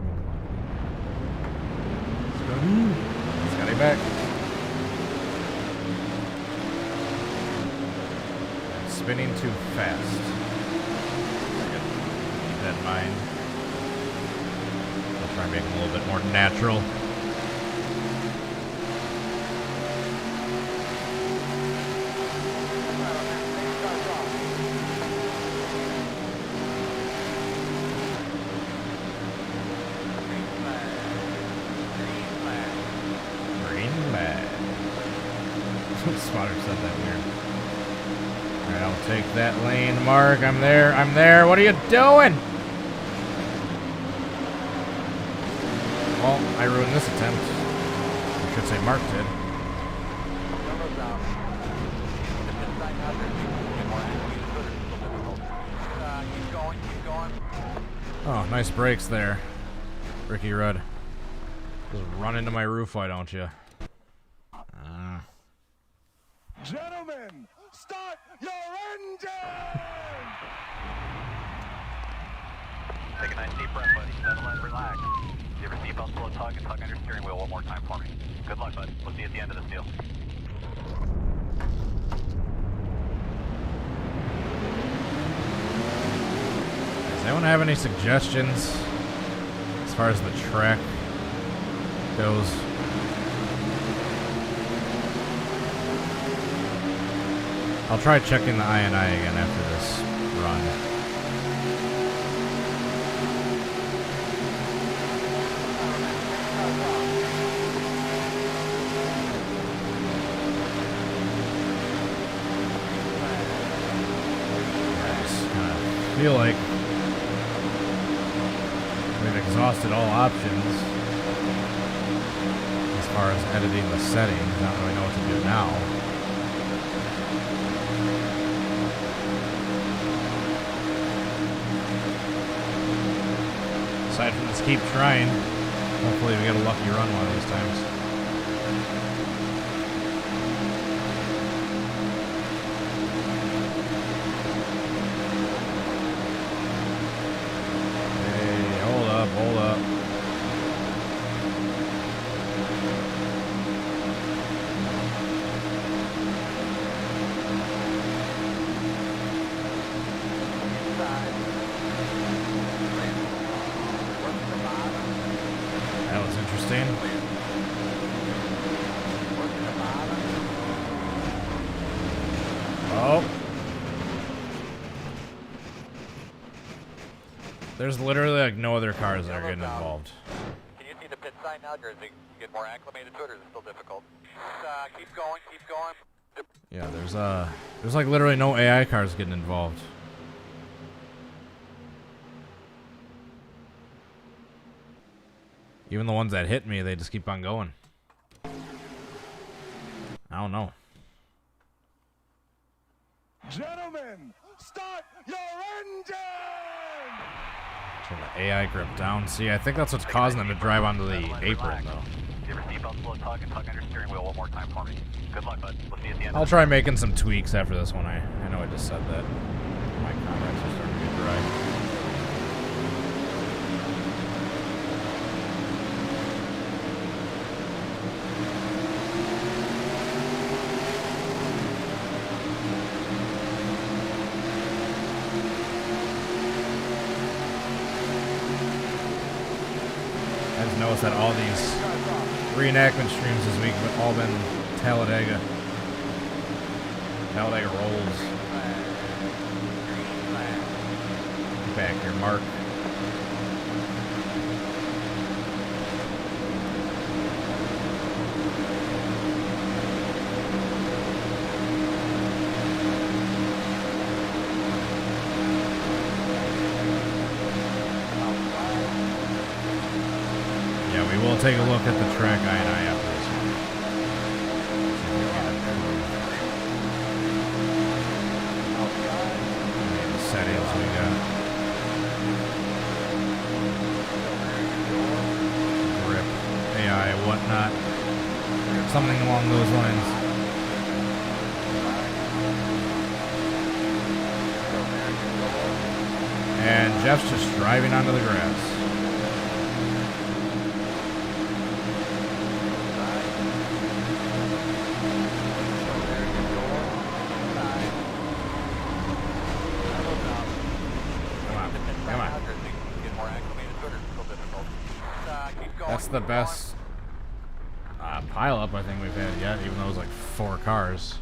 back. I'm spinning too fast. Keep that in mind. I'll try and make it a little bit more natural. Spotter said that weird. Alright, I'll take that lane, Mark. I'm there. I'm there. What are you doing? Well, I ruined this attempt. I should say Mark did. Oh, nice brakes there, Ricky Rudd. Just run into my roof, why don't you? Gentlemen, start your engine! Take a nice deep breath, buddy. Settle in, relax. Give your seatbelt a little tug and tug on your steering wheel one more time for me. Good luck, bud. We'll see you at the end of this deal. Does anyone have any suggestions as far as the track goes? I'll try checking the INI again after this run. I feel like we've exhausted all options as far as editing the settings. I don't really know what to do now. Aside from just keep trying. Hopefully we get a lucky run one of these times. Hey, hold up, hold up. That was interesting. Oh. There's literally like no other cars that are getting involved. Can you see the pit sign now, or is it get more acclimated to it, or is it still difficult? Keep going, keep going. Yeah, there's like literally no AI cars getting involved. Even the ones that hit me, they just keep on going. I don't know. Gentlemen, start your engine! Turn the AI grip down. See, I think that's what's causing them to drive onto the apron, though. Give your seatbelt a little tug and tug on your steering wheel one more time for me. Good luck, bud. We'll see you at the end. I'll try making some tweaks after this one. I know I just said that. My contacts are starting to get dry. I just noticed that all these reenactment streams this week have all been Talladega. Talladega rolls. Get back here, Mark. We'll take a look at the track INI after this one. The settings we got. Grip, AI, whatnot. Something along those lines. And Jeff's just driving onto the grass. That's the best pile-up I think we've had yet, even though it was like 4 cars.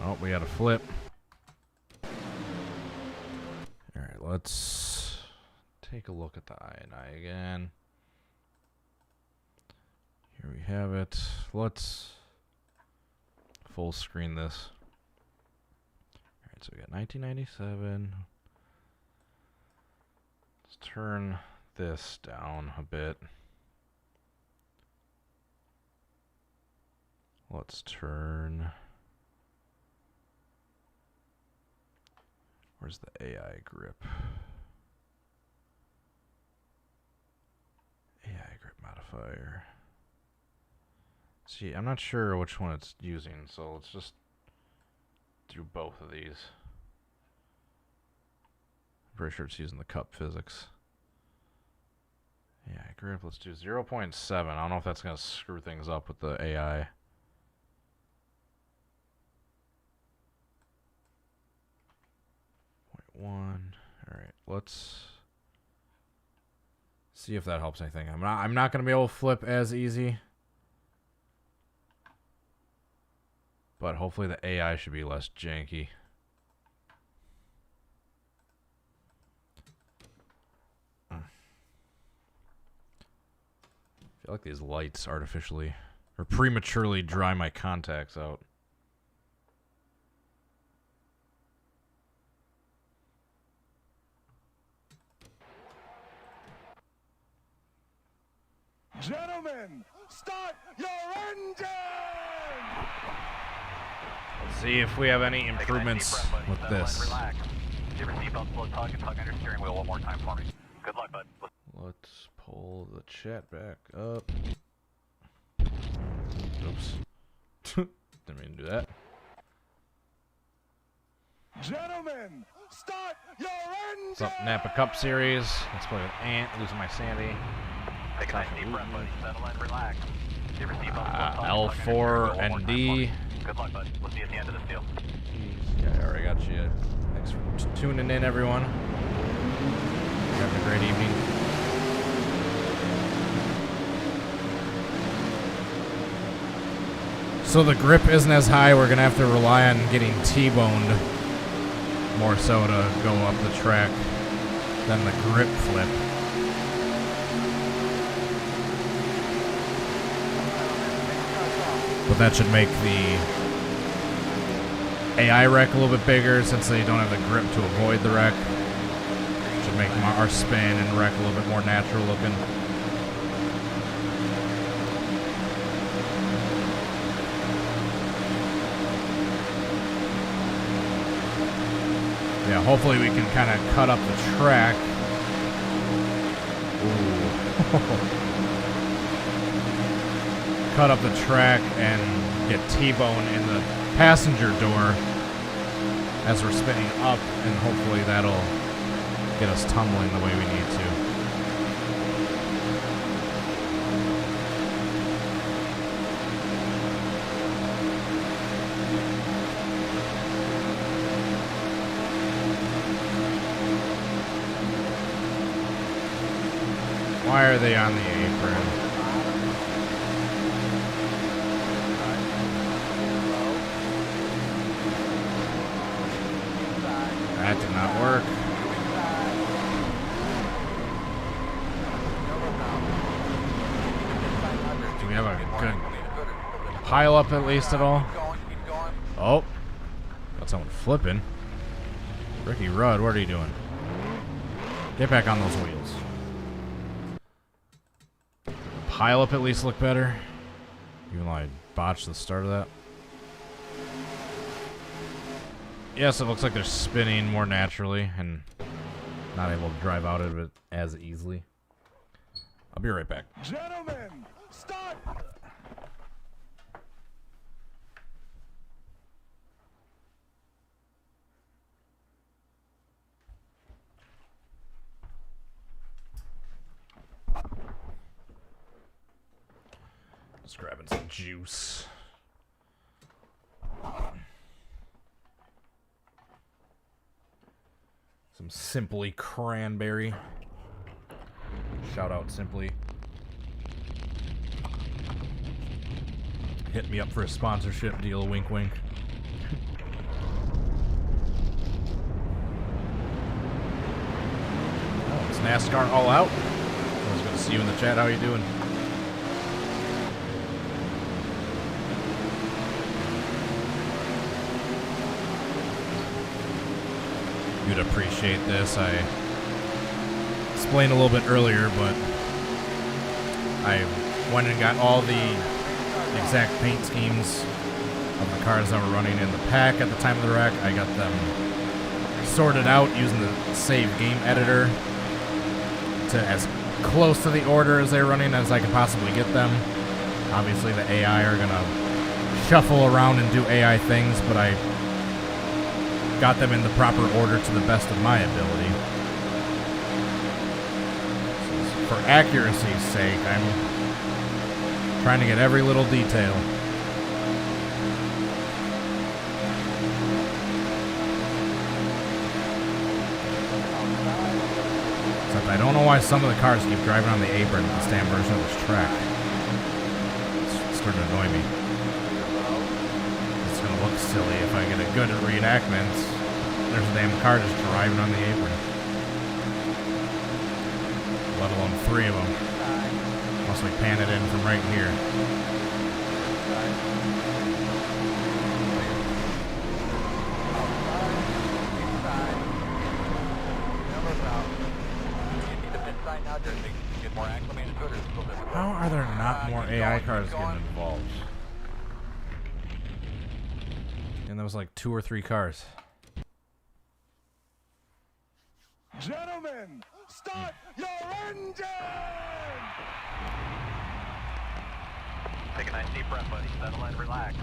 Oh, we got a flip. let's take a look at the INI again. Here we have it. Let's full screen this. Alright, so we got 1997. Let's turn this down a bit. Let's turn... Where's the AI grip? AI grip modifier. See, I'm not sure which one it's using, so let's just do both of these. I'm pretty sure it's using the cup physics. AI grip, let's do 0.7. I don't know if that's going to screw things up with the AI. One. All right, let's see if that helps anything. I'm not going to be able to flip as easy, but hopefully the AI should be less janky. I feel like these lights artificially or prematurely dry my contacts out. Gentlemen, start your engine! Let's see if we have any improvements with this. Relax. Give your seatbelt slow tug and tug on your steering wheel one more time for me. Good luck, bud. Let's pull the chat back up. Oops. Didn't mean to do that. Gentlemen, start your engine! What's up, Napa Cup Series? Let's play with Ant, losing my sanity. Take a nice deep breath, buddy. Settle in, relax. Give your seatbelt slow tug and tug on your steering L4 wheel one more and time D. for me. Good luck, bud. We'll see you at the end of this deal. Yeah, I already got you. Thanks for tuning in, everyone. Having a great evening. So the grip isn't as high. We're going to have to rely on getting T-boned more so to go up the track than the grip flip. But that should make the AI wreck a little bit bigger since they don't have the grip to avoid the wreck. Should make our spin and wreck a little bit more natural looking. Yeah, hopefully we can kind of cut up the track. Ooh. Cut up the track and get T-bone in the passenger door as we're spinning up, and hopefully that'll get us tumbling the way we need to. Why are they on the apron? That did not work. Do we have a good pile up at least at all? Oh, got someone flipping. Ricky Rudd, what are you doing? Get back on those wheels. Pile up at least look better. Even though I botched the start of that. Yes, it looks like they're spinning more naturally and not able to drive out of it as easily. I'll be right back. Gentlemen, start! Just grabbing some juice. Some Simply Cranberry. Shout out Simply. Hit me up for a sponsorship deal, wink wink. NASCAR all out. I was going to see you in the chat. How you doing? You'd appreciate this. I explained a little bit earlier, but I went and got all the exact paint schemes of the cars that were running in the pack at the time of the wreck. I got them sorted out using the save game editor to as close to the order as they're running as I can possibly get them. Obviously the AI are gonna shuffle around and do AI things, but I got them in the proper order to the best of my ability. For accuracy's sake, I'm trying to get every little detail. Except I don't know why some of the cars keep driving on the apron in the stand version of this track. It's starting to annoy me. It's going to look silly if I get a good reenactment. There's a damn car just driving on the apron. Let alone 3 of them. Unless we pan it in from right here. How are there not more AI cars getting involved? And there was like 2 or 3 cars. Gentlemen, start your engine! Take a nice deep breath, buddy. Settle in, relax.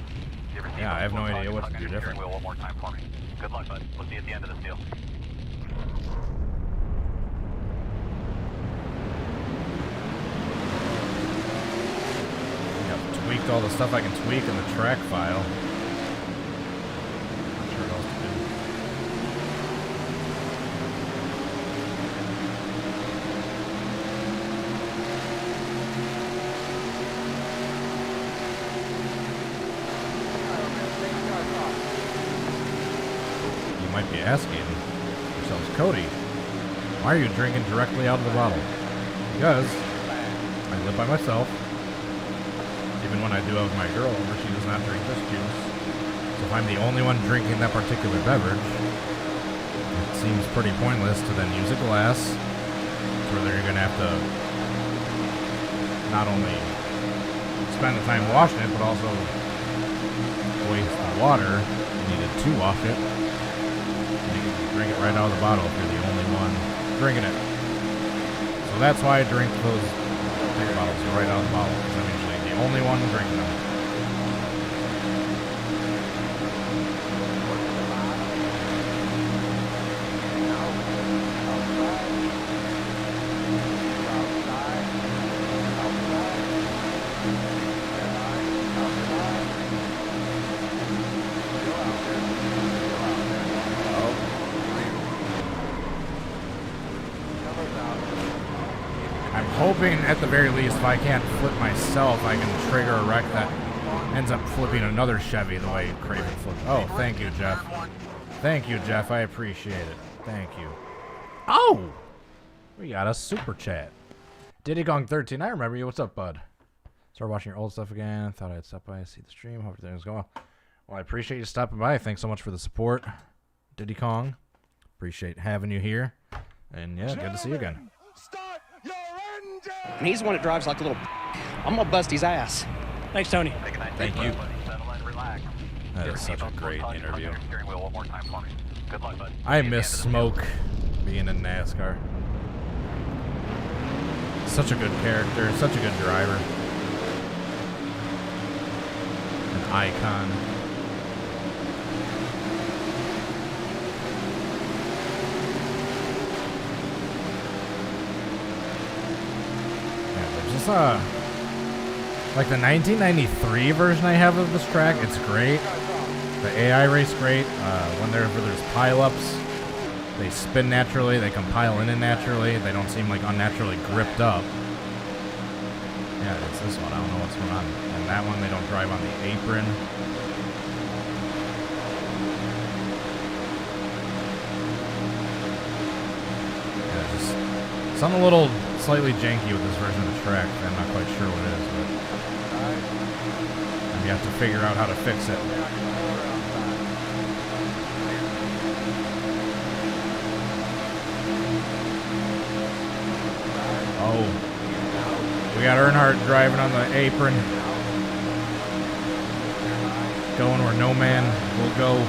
Yeah, I have no idea what to do different. One more time for me. Good luck, bud. We'll see you at the end of this deal. I've tweaked all the stuff I can tweak in the track file. Not sure what else to do. You might be asking yourselves, Cody, why are you drinking directly out of the bottle? Because I live by myself. Even when I do have my girl over, she does not drink this juice. So if I'm the only one drinking that particular beverage, it seems pretty pointless to then use a glass. Where you're going to have to not only spend the time washing it, but also waste the water needed to wash it. And you can drink it right out of the bottle if you're the only one drinking it. So that's why I drink those big bottles right out of the bottle, because I'm usually the only one drinking them. Hoping at the very least, if I can't flip myself, I can trigger a wreck that ends up flipping another Chevy the way Craven flipped. Oh, thank you, Jeff. Thank you, Jeff. I appreciate it. Thank you. Oh! We got a super chat. Diddy Kong 13, I remember you. What's up, bud? Started watching your old stuff again. Thought I'd stop by and see the stream. Hope everything's going well. Well, I appreciate you stopping by. Thanks so much for the support, Diddy Kong. Appreciate having you here. And yeah, good to see you again. And he's the one that drives like a little... I'm going to bust his ass. Thanks, Tony. Thank you. That is such a great interview. I miss Smoke being in NASCAR. Such a good character, such a good driver. An icon. Like the 1993 version I have of this track, it's great. The AI race great. Whenever there's pileups, they spin naturally, they compile in naturally, they don't seem like unnaturally gripped up. Yeah, it's this one, I don't know what's going on. And that one, they don't drive on the apron. Yeah, just Something a little slightly janky with this version of the track. I'm not quite sure what it is, but you have to figure out how to fix it. Oh, we got Earnhardt driving on the apron, going where no man will go.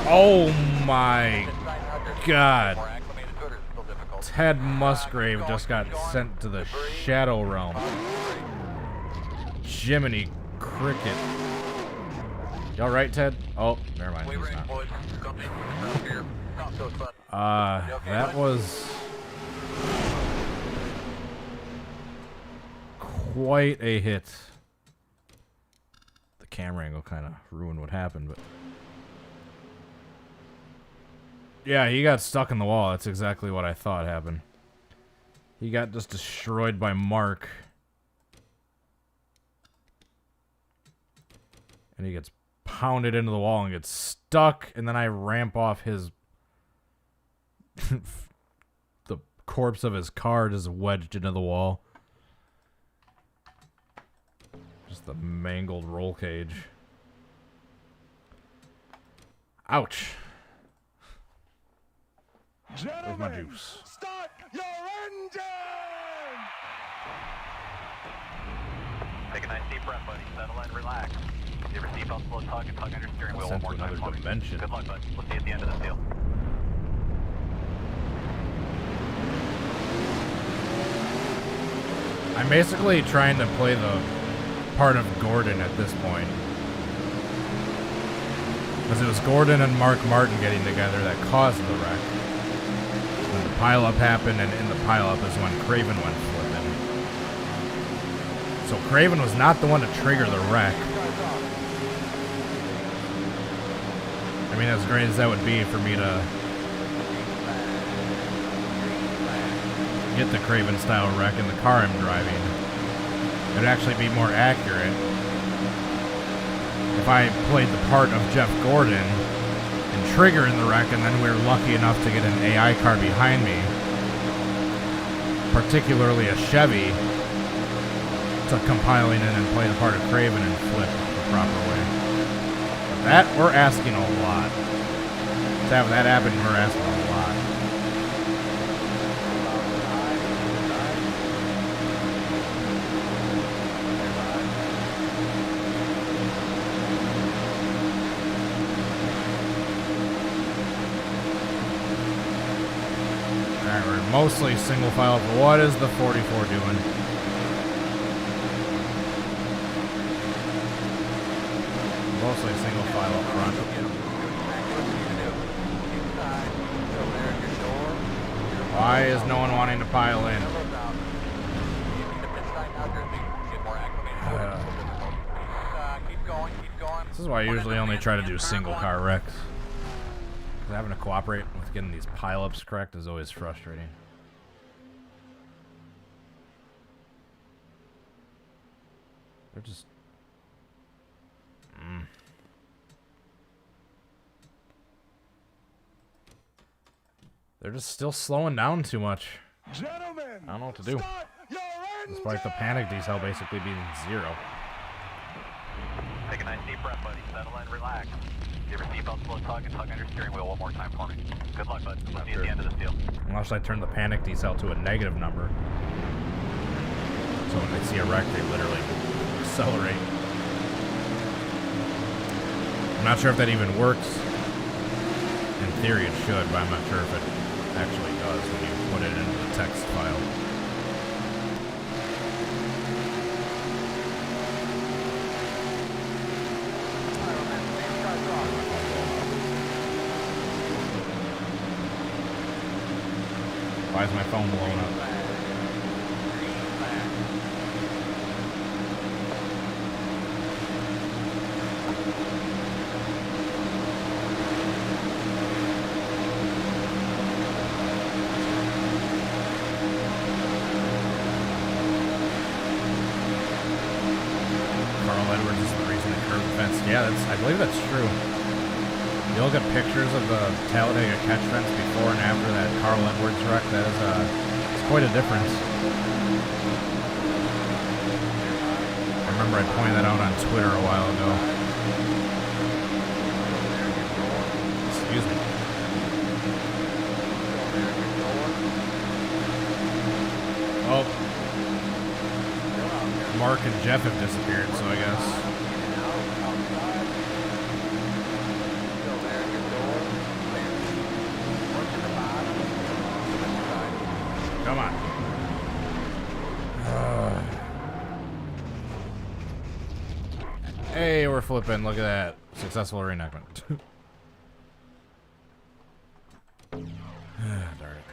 Oh my God. Ted Musgrave just got sent to the Shadow Realm. Jiminy Cricket. Y'all right, Ted? Oh, never mind. He's not. That was quite a hit. The camera angle kind of ruined what happened, but yeah, he got stuck in the wall. That's exactly what I thought happened. He got just destroyed by Mark. And he gets pounded into the wall and gets stuck, and then I ramp off his the corpse of his car just wedged into the wall. Just the mangled roll cage. Ouch. Where's my juice? Start your engine! Take a nice deep breath, buddy. Settle in, relax. Give your seatbelt slow tug and tug on your steering wheel Sent one to more time. another dimension. Good luck, bud. We'll see you at the end of this deal. I'm basically trying to play the part of Gordon at this point. Because it was Gordon and Mark Martin getting together that caused the wreck. When the pileup happened, and in the pileup is when Craven went flipping. So Craven was not the one to trigger the wreck. I mean, as great as that would be for me to get the Craven style wreck in the car I'm driving, it'd actually be more accurate if I played the part of Jeff Gordon and triggering the wreck, and then we were lucky enough to get an AI car behind me, particularly a Chevy, to compiling in and play the part of Craven and flip the proper way. But that, we're asking a lot. To have that happen, we're asking a lot. Alright, we're mostly single file, but what is the 44 doing? Mostly single file up front. Why is no one wanting to pile in? This is why I usually only try to do single car wrecks. Having to cooperate with getting these pileups correct is always frustrating. They're just... They're just still slowing down too much. Gentlemen, I don't know what to do. start your engine! Despite the panic decel basically being 0. Take a nice deep breath, buddy. Settle in, relax. Give your seatbelt slow tug and tug on your steering wheel one more time for me. Good luck, bud. We'll see you at the end of this deal. Unless I turn the panic decel to a negative number. So when they see a wreck, they literally accelerate. I'm not sure if that even works. In theory it should, but I'm not sure if it actually does when you put it into the text file. Why is my phone blowing up? I believe that's true. You look at pictures of the Talladega catch fence before and after that Carl Edwards wreck. That is it's quite a difference. I remember I pointed that out on Twitter a while ago. Excuse me. Oh, Mark and Jeff have disappeared, so I guess. Come on. Hey, we're flipping. Look at that. Successful reenactment. Darn it.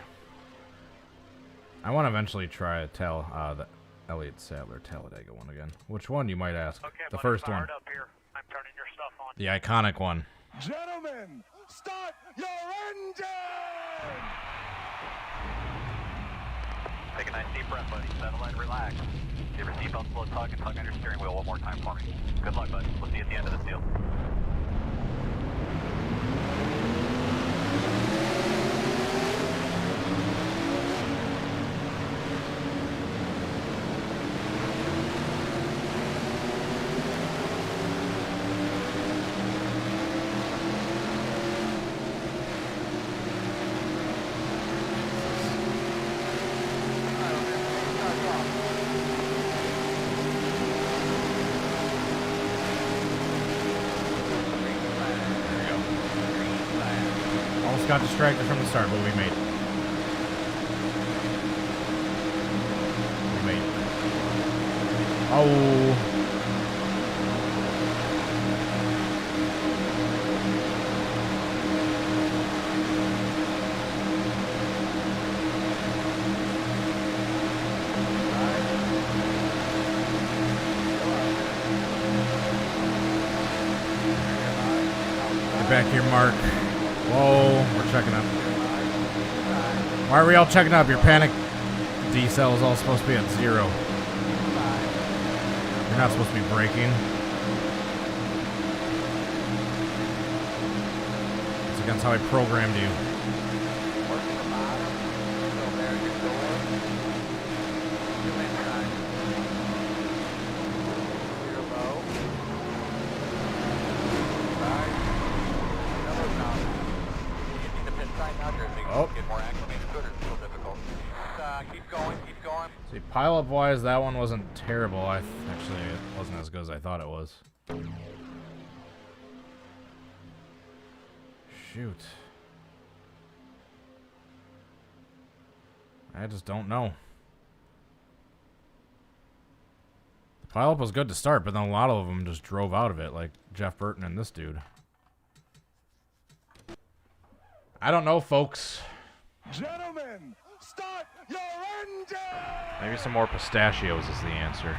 I want to eventually try the Elliott Sadler Talladega one again. Which one, you might ask? Okay, the first one. Up here. I'm turning your stuff on. The iconic one. Gentlemen, start your engine! Take a nice deep breath, buddy. Settle in, relax. Give your seatbelt a little tug and tug on your steering wheel one more time for me. Good luck, bud. We'll see you at the end of this deal. Got distracted from the start, but we made it. We made it. Oh. Get back here, Mark. Whoa, we're checking up. Why are we all checking up? Your panic decel is all supposed to be at 0. You're not supposed to be braking. It's against how I programmed you. Oh. Get more acclimated to it, it's still difficult. Keep going, keep going. See, pile-up wise, that one wasn't terrible. Actually, it wasn't as good as I thought it was. Shoot. I just don't know. The pile-up was good to start, but then a lot of them just drove out of it, like Jeff Burton and this dude. I don't know, folks. Gentlemen, start your engine! Maybe some more pistachios is the answer.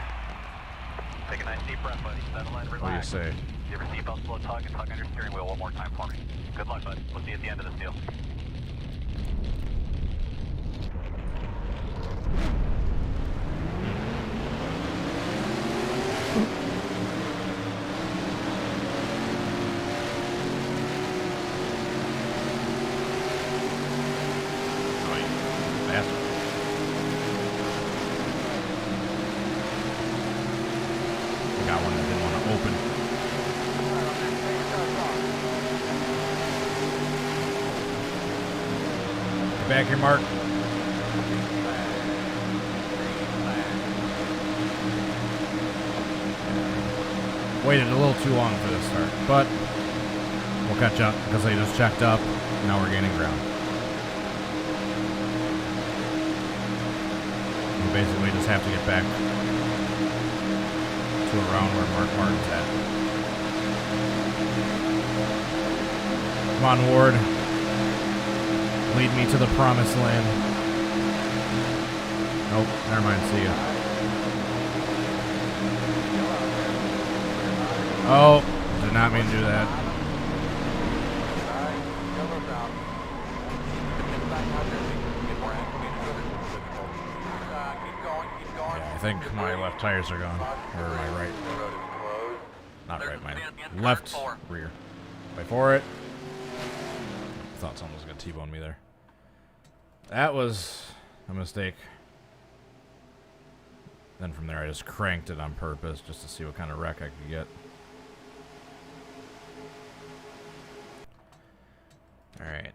Take a nice deep breath, buddy. Settle in, relax. What do you say? Give your seatbelt a little tug and tug on your steering wheel one more time for me. Good luck, bud. We'll see you at the end of this deal. Back here, Mark. Waited a little too long for this start, but we'll catch up because they just checked up. Now we're gaining ground. We basically just have to get back to around where Mark Martin's at. Come on, Ward. Lead me to the promised land. Nope, never mind, see ya. Oh, did not mean to do that. Yeah, I think my left tires are gone. Or my right. Not right, my left rear. Wait for it. Thought someone was going to T-bone me there. That was a mistake. Then from there I just cranked it on purpose just to see what kind of wreck I could get. Alright.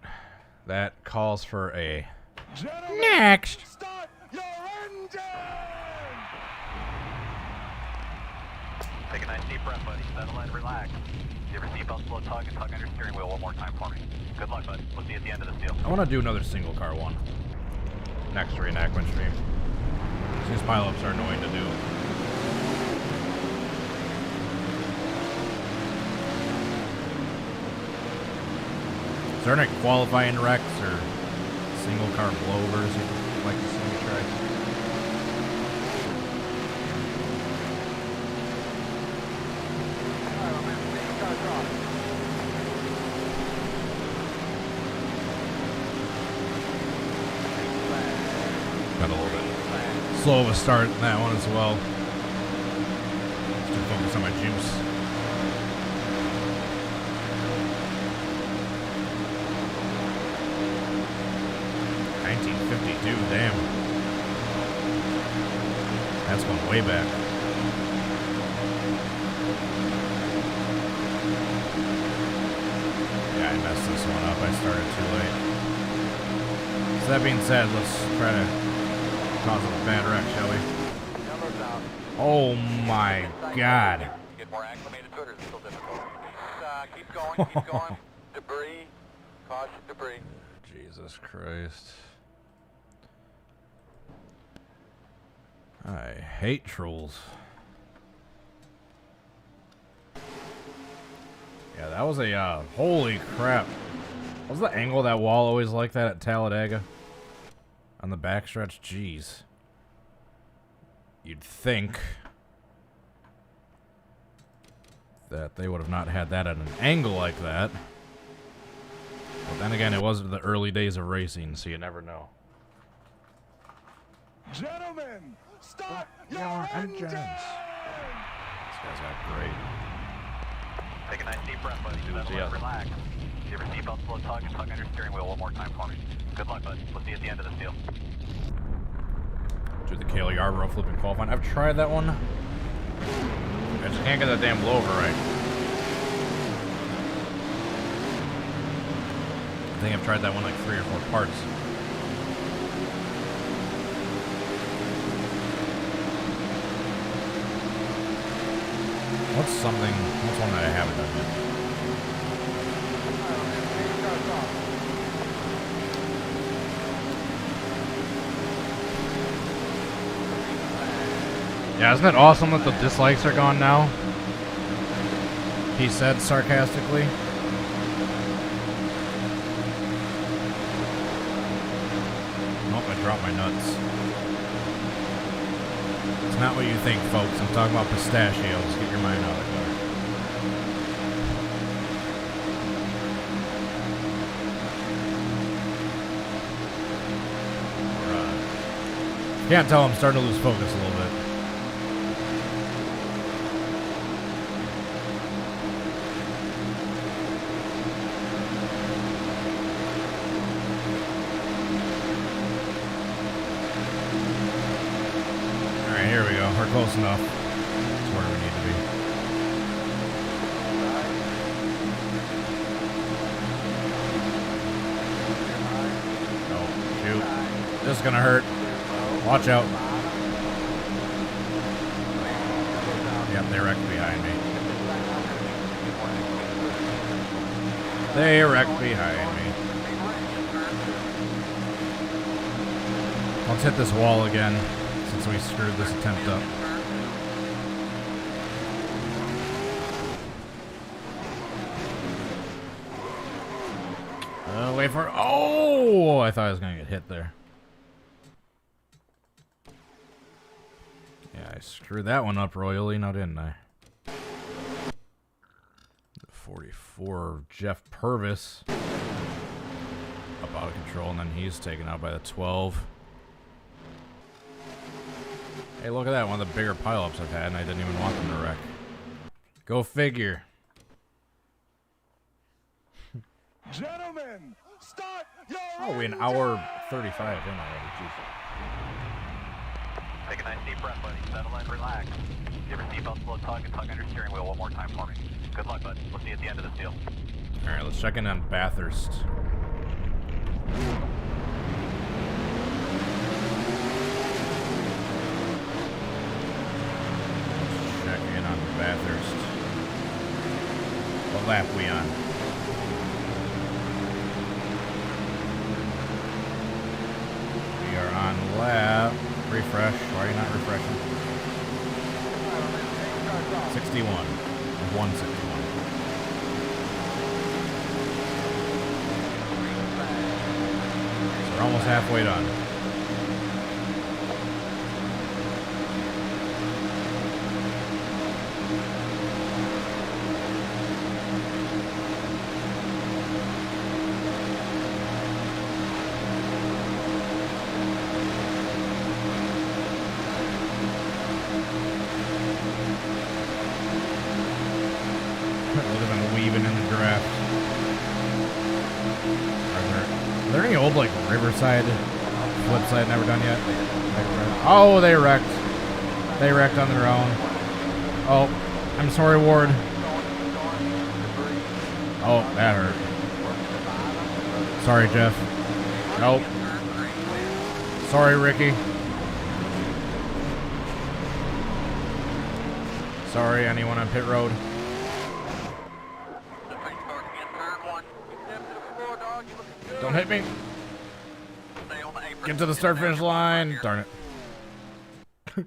That calls for a next. Start your engine! Take a nice deep breath, buddy. Settle in, relax. Give your seatbelt a little tug and tug on your steering wheel one more time for me. Good luck, bud. We'll see you at the end of this deal. I want to do another single car one. Next reenactment stream. These pileups are annoying to do. Is there any qualifying wrecks or single car blowovers you'd like to see me try? Got a little bit slow of a start in that one as well. Just to focus on my juice. '52, damn. That's going way back. Yeah, I messed this one up. I started too late. So that being said, let's try to cause a bad wreck, shall we? Oh my god. Get more acclimated to it, or it's still difficult. Keep going, keep going. Debris. Caution debris. Jesus Christ. I hate trolls. Yeah, that was a, holy crap. Was the angle of that wall always like that at Talladega? On the backstretch? Jeez. You'd think that they would have not had that at an angle like that. But then again, it was the early days of racing, so you never know. Gentlemen, start your engines! These guys are great. Take a nice deep breath, buddy. Settle in, relax. Give your seatbelt a little tug and tug on your steering wheel one more time for me. Good luck, bud. We'll see you at the end of this deal. Do the Kale Yarborough flipping qualifying. I've tried that one. I just can't get that damn blowover right. I think I've tried that one like 3 or 4 parts. What's one that I haven't done yet? Yeah, isn't it awesome that the dislikes are gone now? He said sarcastically. Nope, I dropped my nuts. It's not what you think, folks. I'm talking about pistachios. Get your mind out of there. Can't tell I'm starting to lose focus a little bit. Here we go. We're close enough. That's where we need to be. Oh, shoot. This is gonna hurt. Watch out. Yep, they wrecked behind me. They wrecked behind me. Let's hit this wall again, since we screwed this attempt up. Wait for it. Oh! I thought I was going to get hit there. Yeah, I screwed that one up royally, now didn't I? The 44, Jeff Purvis. Up out of control, and then he's taken out by the 12. Hey, look at that. One of the bigger pileups I've had, and I didn't even want them to wreck. Go figure. Gentlemen, start your Oh, we're an hour 35 in already. Jesus. Take a nice deep breath, buddy. Settle in, relax. Give your seatbelt slow tug and tug on your steering wheel one more time for me. Good luck, bud. We'll see you at the end of this deal. All right, let's check in on Bathurst. Check in on Bathurst. What lap we on? We are on lap. Refresh. Why are you not refreshing? 61. 161. So we're almost halfway done. Would have been weaving in the draft. Are there any old like Riverside flip side never done yet? Oh, they wrecked. They wrecked on their own. Oh, I'm sorry, Ward. Oh, that hurt. Sorry, Jeff. Nope. Sorry, Ricky. Sorry, anyone on pit road. Don't hit me. Get to the start finish line. Darn it.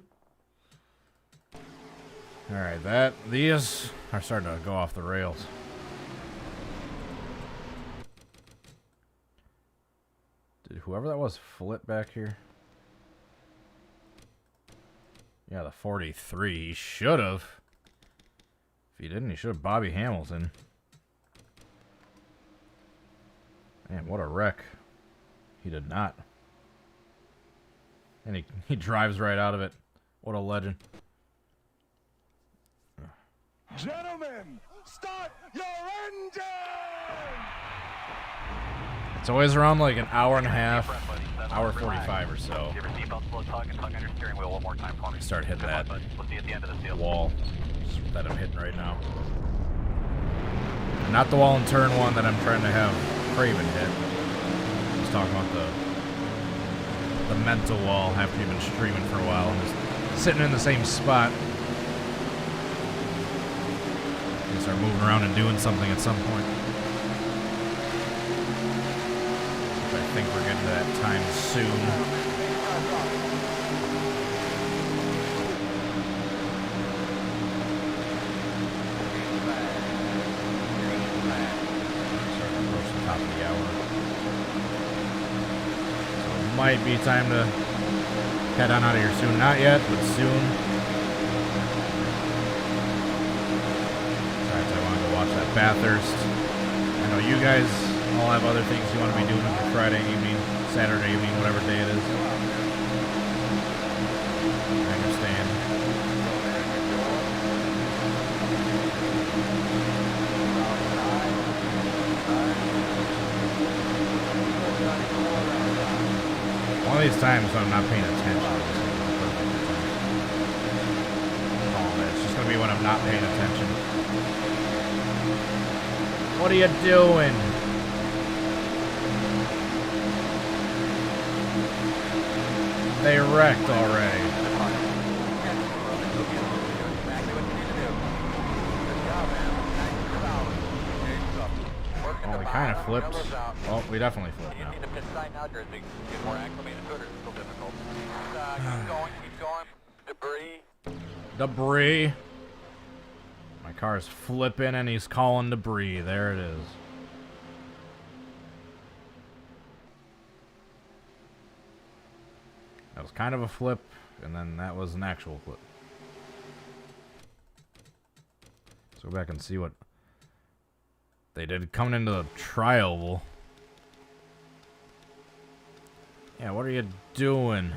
Alright, these are starting to go off the rails. Did whoever that was flip back here? Yeah, the 43. He should have. If he didn't, he should have Bobby Hamilton. Man, what a wreck. He did not. And he drives right out of it. What a legend. Gentlemen, start your engine! It's always around like an hour and a half, hour 45 or so. Give your seatbelt slow tug and tug on your steering wheel one more time for me. Start hitting that We'll see you at the end of this deal. wall that I'm hitting right now. Not the wall in turn one that I'm trying to have Craven hit. Just talking about the mental wall after you've been streaming for a while and just sitting in the same spot. You start moving around and doing something at some point. Which I think we're getting to that time soon. Starting to approach the top of the hour. So it might be time to head on out of here soon. Not yet, but soon. Besides, I want to go watch that Bathurst. I know you guys all have other things you want to be doing for Friday evening, Saturday evening, whatever day it is. I understand. One of these times when I'm not paying attention. It's just going to be when I'm not paying attention. What are you doing? They wrecked already. Oh, we kind of flipped. Well, we definitely flipped now. Keep going. Debris. My car's flipping and he's calling debris. There it is. That was kind of a flip, and then that was an actual flip. Let's go back and see what they did coming into the trial. Yeah, what are you doing?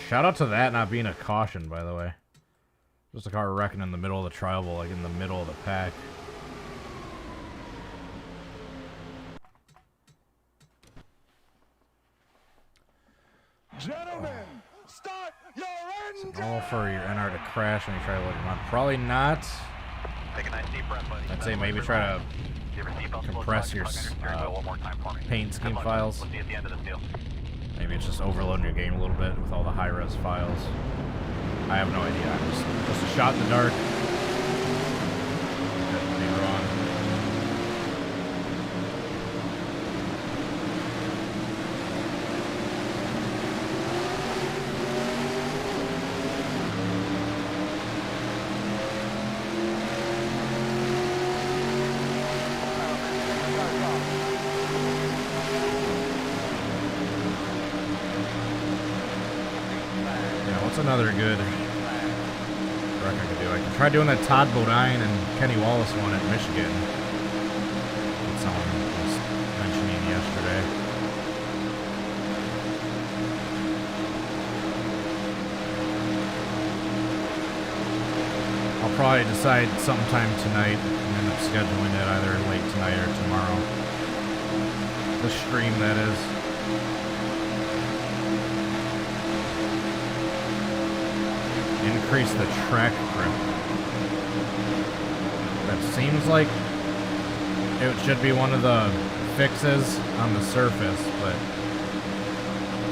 Shout out to that not being a caution, by the way. Just a car wrecking in the middle of the tribal, like in the middle of the pack. Gentlemen, start your engine. All for your NR to crash when you try to load them on. Probably not. Take a nice deep breath, buddy. I'd say maybe try to compress your paint scheme files. We'll see at the end of this deal. Maybe it's just overloading your game a little bit with all the high-res files. I have no idea. I'm just a shot in the dark. Could be wrong. What's another good wreck I could do? I could try doing that Todd Bodine and Kenny Wallace one at Michigan. That someone was mentioning yesterday. I'll probably decide sometime tonight and end up scheduling it either late tonight or tomorrow. The stream, that is. Increase the track grip. That seems like it should be one of the fixes on the surface, but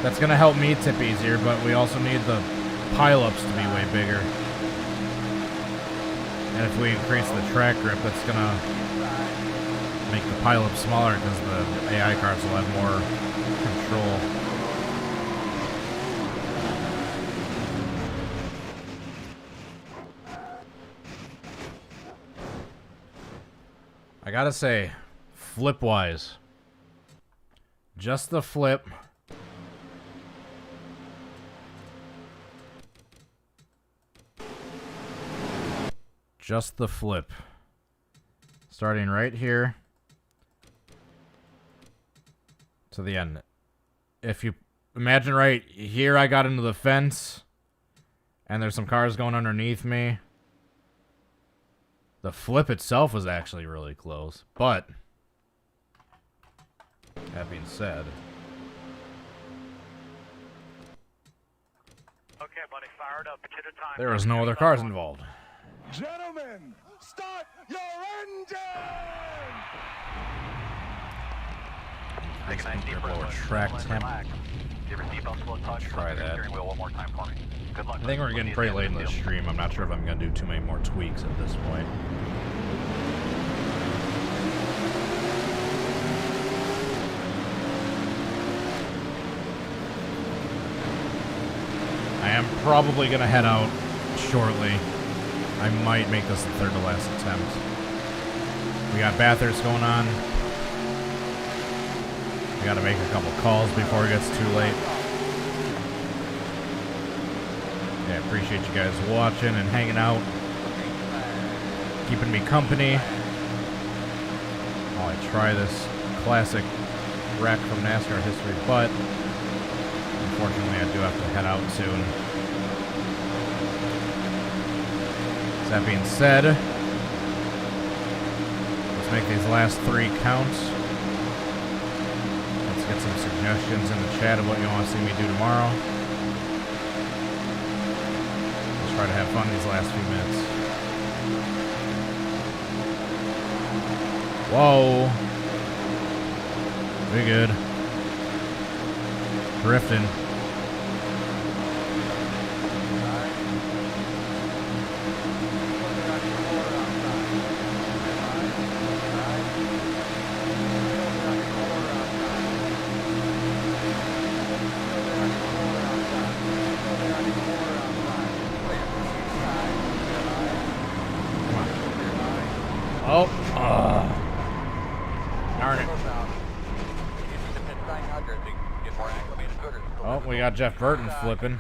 that's going to help me tip easier, but we also need the pileups to be way bigger. And if we increase the track grip, that's going to make the pileup smaller because the AI cars will have more control. I gotta say, flip-wise, just the flip. Just the flip. Starting right here to the end. If you imagine right here, I got into the fence, and there's some cars going underneath me. The flip itself was actually really close, but that being said, Okay, buddy, fired up. Hit a time. there was no other cars involved. Gentlemen, start your engine. Take a nice deep breath, Lower buddy. track Relax, temp. relax. Give your seatbelt full of touch. Try that. Steering wheel one more time for me. Good luck. I think we're getting pretty late in the stream. I'm not sure if I'm going to do too many more tweaks at this point. I am probably going to head out shortly. I might make this the third to last attempt. We got Bathurst going on. We got to make a couple calls before it gets too late. Yeah, appreciate you guys watching and hanging out, keeping me company while I try this classic wreck from NASCAR history, but unfortunately I do have to head out soon. That being said, let's make these last three counts. Let's get some suggestions in the chat of what you want to see me do tomorrow. Let's try to have fun these last few minutes. Whoa. Pretty good. Drifting. Oh, darn it. Oh, we got Jeff Burton flipping.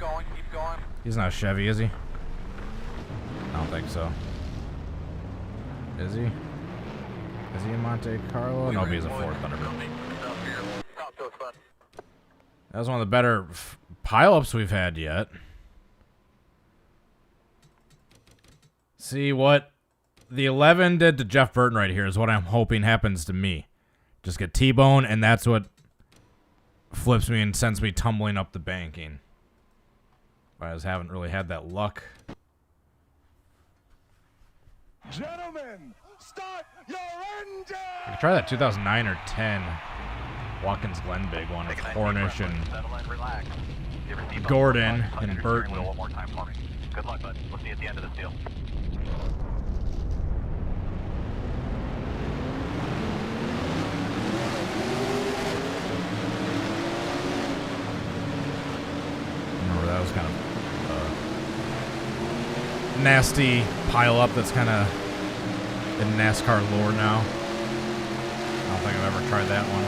He's not Chevy, is he? I don't think so. Is he? Is he in Monte Carlo? No, he's a Ford Thunderbird. That was one of the better pileups we've had yet. See what the 11 did to Jeff Burton right here is what I'm hoping happens to me. Just get T-bone, and that's what flips me and sends me tumbling up the banking. I just haven't really had that luck. Gentlemen, start your engine! I could try that 2009 or 10 Watkins Glen big one with Cornish and Gordon and Burton. One more time for me. Good luck, bud. We'll see you at the end of this deal. Remember that was kind of nasty pile up that's kind of in NASCAR lore now. I don't think I've ever tried that one.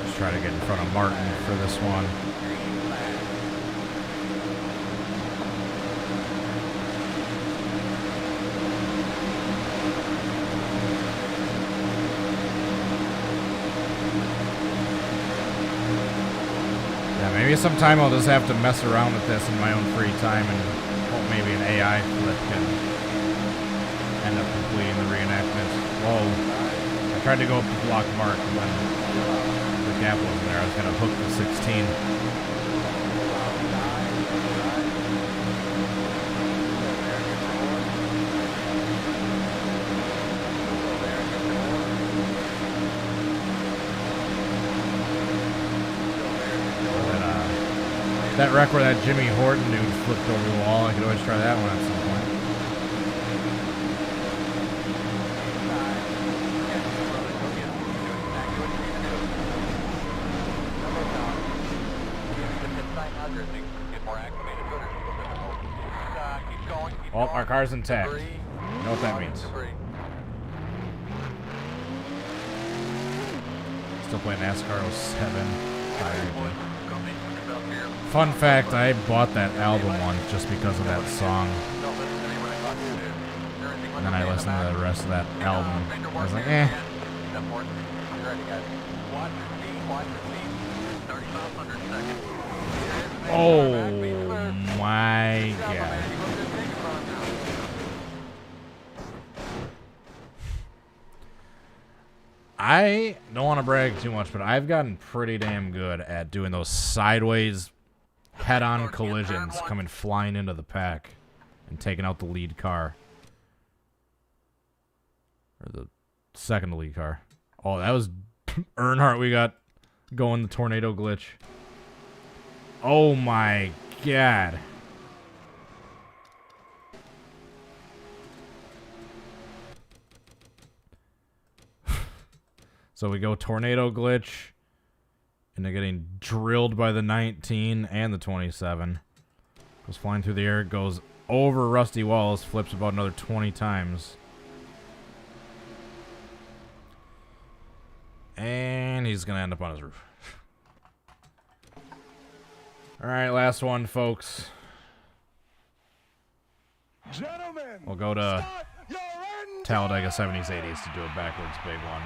Let's try to get in front of Martin for this one. Maybe sometime I'll just have to mess around with this in my own free time and hope maybe an AI flip can end up completing the reenactment. Whoa. I tried to go up to block Mark when the gap wasn't there. I was going to hook the 16. That wreck where that Jimmy Horton dude flipped over the wall, I could always try that one at some point. Oh, our car's intact. You know what that means. Still playing NASCAR 07. Fun fact, I bought that album once just because of that song. And then I listened to the rest of that album. I was like, eh. Oh my god. I don't want to brag too much, but I've gotten pretty damn good at doing those sideways head-on collisions coming flying into the pack and taking out the lead car. Or the second to lead car. Oh, that was Earnhardt we got going the tornado glitch. Oh my god. So we go tornado glitch. And they're getting drilled by the 19 and the 27. Goes flying through the air, goes over Rusty Wallace, flips about another 20 times. And he's going to end up on his roof. Alright, last one, folks. Gentlemen, we'll go to Talladega 70s, 80s to do a backwards big one.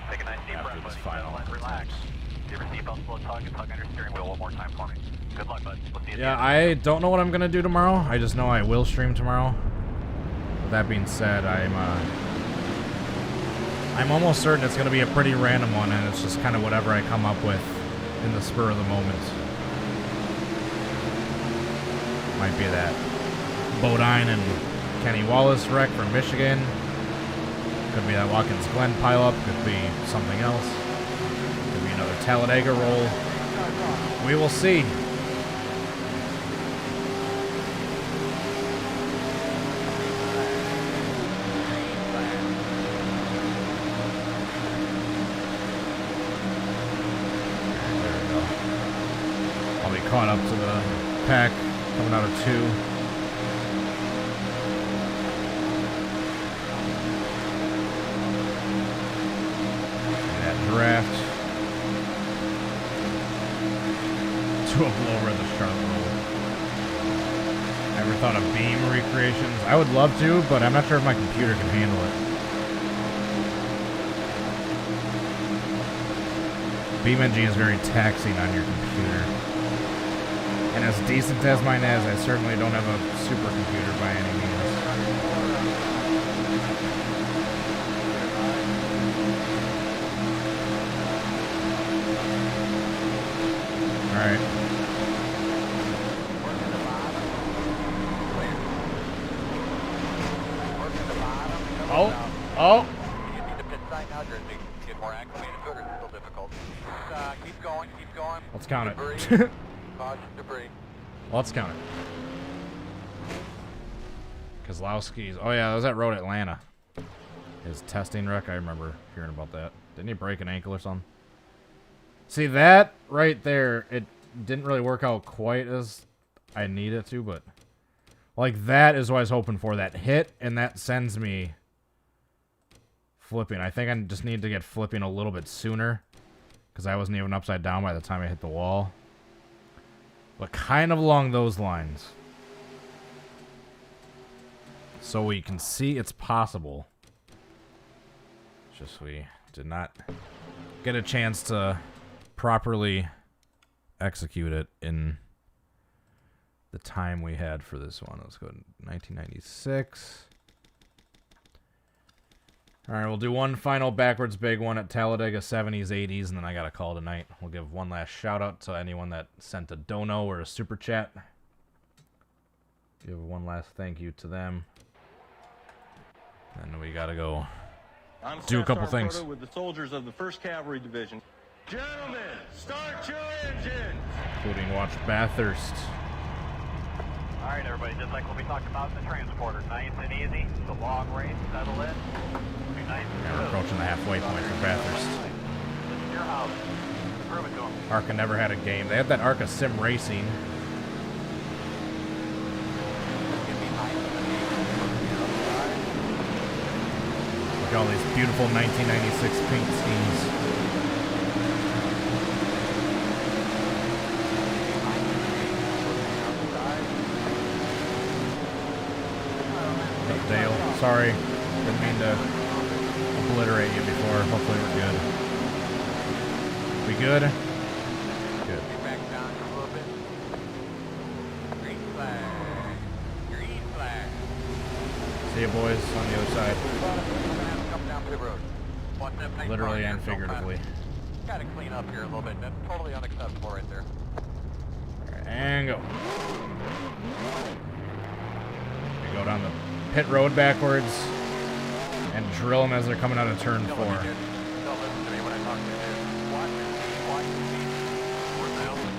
Take a nice deep breath, buddy. Final. Relax. Give your seatbelt slow tug and tug on your steering wheel one more time for me. Good luck, bud. We'll see you. Yeah, I don't know what I'm going to do tomorrow. I just know I will stream tomorrow. With that being said, I'm almost certain it's going to be a pretty random one, and it's just kind of whatever I come up with in the spur of the moment. Might be that Bodine and Kenny Wallace wreck from Michigan. Could be that Watkins Glen pileup. Could be something else. Could be another Talladega roll. We will see. There we go. I'll be caught up to the pack coming out of 2. Draft to a blower of the Charlotte roll. Ever thought of beam recreations? I would love to, but I'm not sure if my computer can handle it. BeamNG is very taxing on your computer. And as decent as mine is, I certainly don't have a supercomputer by any means. Alright. Oh! You need the pit sign now, Jersey. Get more acclimated to it, or it's still difficult. Keep going, keep going. Let's count it. Debris. Caution debris. Let's count it. Kozlowski's. Oh yeah, that was at Road Atlanta. His testing wreck, I remember hearing about that. Didn't he break an ankle or something? See, that right there, it didn't really work out quite as I need it to, but like that is what I was hoping for. That hit, and that sends me flipping. I think I just need to get flipping a little bit sooner because I wasn't even upside down by the time I hit the wall. But kind of along those lines. So we can see it's possible. It's just we did not get a chance to properly execute it in the time we had for this one. Let's go to 1996. Alright, we'll do one final backwards big one at Talladega 70s, 80s, and then I got a call tonight. We'll give one last shout out to anyone that sent a dono or a super chat. Give one last thank you to them. And we gotta go do a couple things. With the soldiers of the 1st Cavalry Division. Gentlemen, start your engines! Including watch Bathurst. All right, everybody, just like what we talked about in the transporter, nice and easy. The long range, settle in. Be nice and Yeah, we're approaching the halfway point for Bathurst. This is your house. Prove it to them. Arca never had a game. They had that Arca Sim Racing. Look at all these beautiful 1996 paint schemes. Dale, sorry. Didn't mean to obliterate you before. Hopefully we're good. We good? Good. Back down a little bit. Green flag. Green flag. See you boys on the other side. Come down the road. Watch that paint Literally car and here. figuratively. Gotta clean up here a little bit. That's totally unacceptable right there. And go. We go down the pit road backwards and drill them as they're coming out of turn 4. Don't listen to me when I talk to you, dude. Watch your speed, watch your speed. Where's the helmet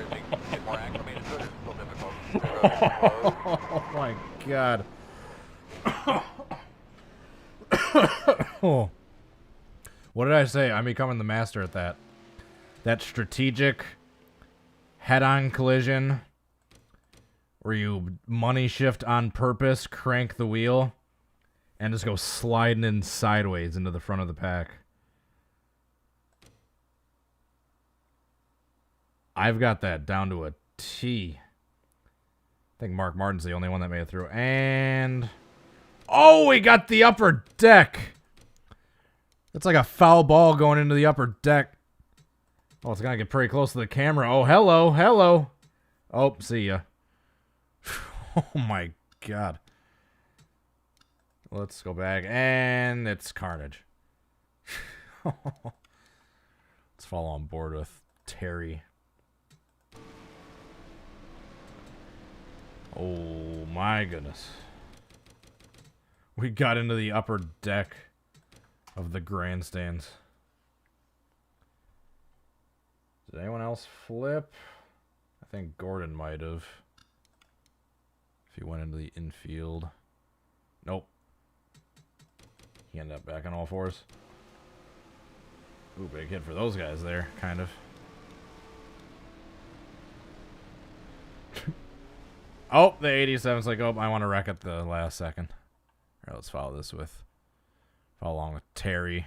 thing? Get more acclimated to it, it's still difficult. Oh my god. Oh. What did I say? I'm becoming the master at that. That strategic head-on collision where you money shift on purpose, crank the wheel, and just go sliding in sideways into the front of the pack. I've got that down to a T. I think Mark Martin's the only one that made it through. And oh, we got the upper deck. It's like a foul ball going into the upper deck. Oh, it's gonna get pretty close to the camera. Oh, hello, hello. Oh, see ya. Oh my god. Let's go back, and it's carnage. Let's follow on board with Terry. Oh my goodness. We got into the upper deck of the grandstands. Did anyone else flip? I think Gordon might have. If he went into the infield. Nope. He ended up back on all fours. Ooh, big hit for those guys there, kind of. Oh, the 87's like, oh, I want to wreck at the last second. All right, let's follow along with Terry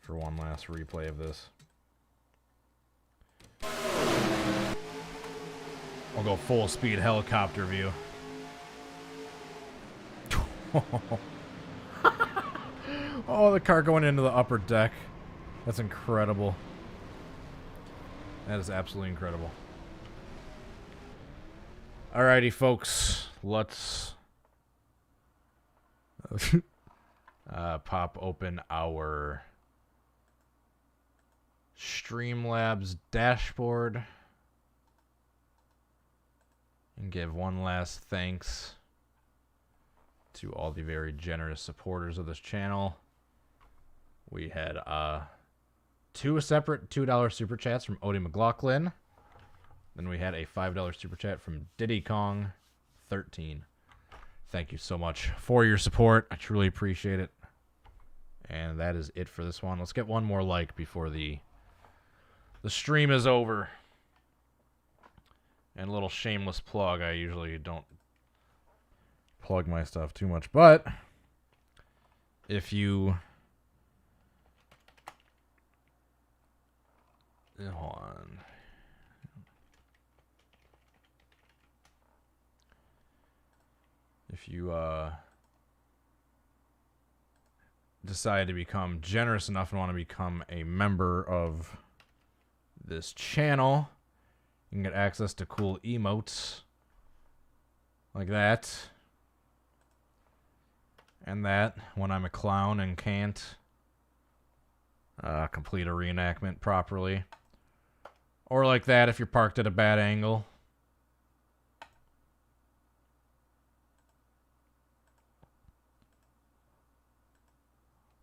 for one last replay of this. We'll go full speed helicopter view. Oh, the car going into the upper deck. That's incredible. That is absolutely incredible. Alrighty, folks. Let's pop open our Streamlabs dashboard and give one last thanks to all the very generous supporters of this channel. We had two separate $2 super chats from Odie McLaughlin. Then we had a $5 super chat from Diddy Kong 13. Thank you so much for your support. I truly appreciate it. And that is it for this one. Let's get one more like before the stream is over. And a little shameless plug. I usually don't plug my stuff too much, but if you hold on. If you decide to become generous enough and want to become a member of this channel, you can get access to cool emotes like that. And that when I'm a clown and can't complete a reenactment properly. Or like that if you're parked at a bad angle.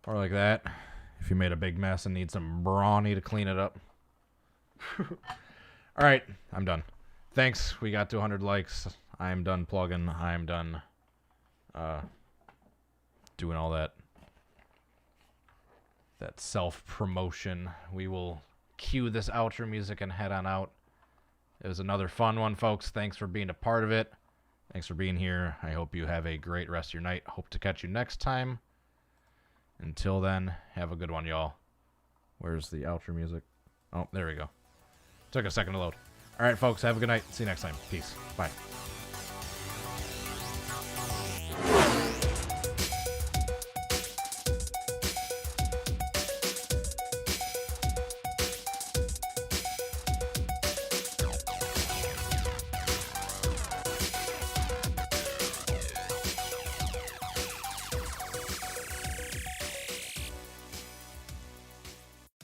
Or like that if you made a big mess and need some brawny to clean it up. Alright, I'm done. Thanks. We got to 100 likes. I'm done plugging. I'm done doing all that self-promotion. We will cue this outro music and head on out. It was another fun one, folks. Thanks for being a part of it. Thanks for being here. I hope you have a great rest of your night. Hope to catch you next time. Until then, have a good one, y'all. Where's the outro music? Oh, there we go. Took a second to load. All right, folks, have a good night. See you next time. Peace. Bye.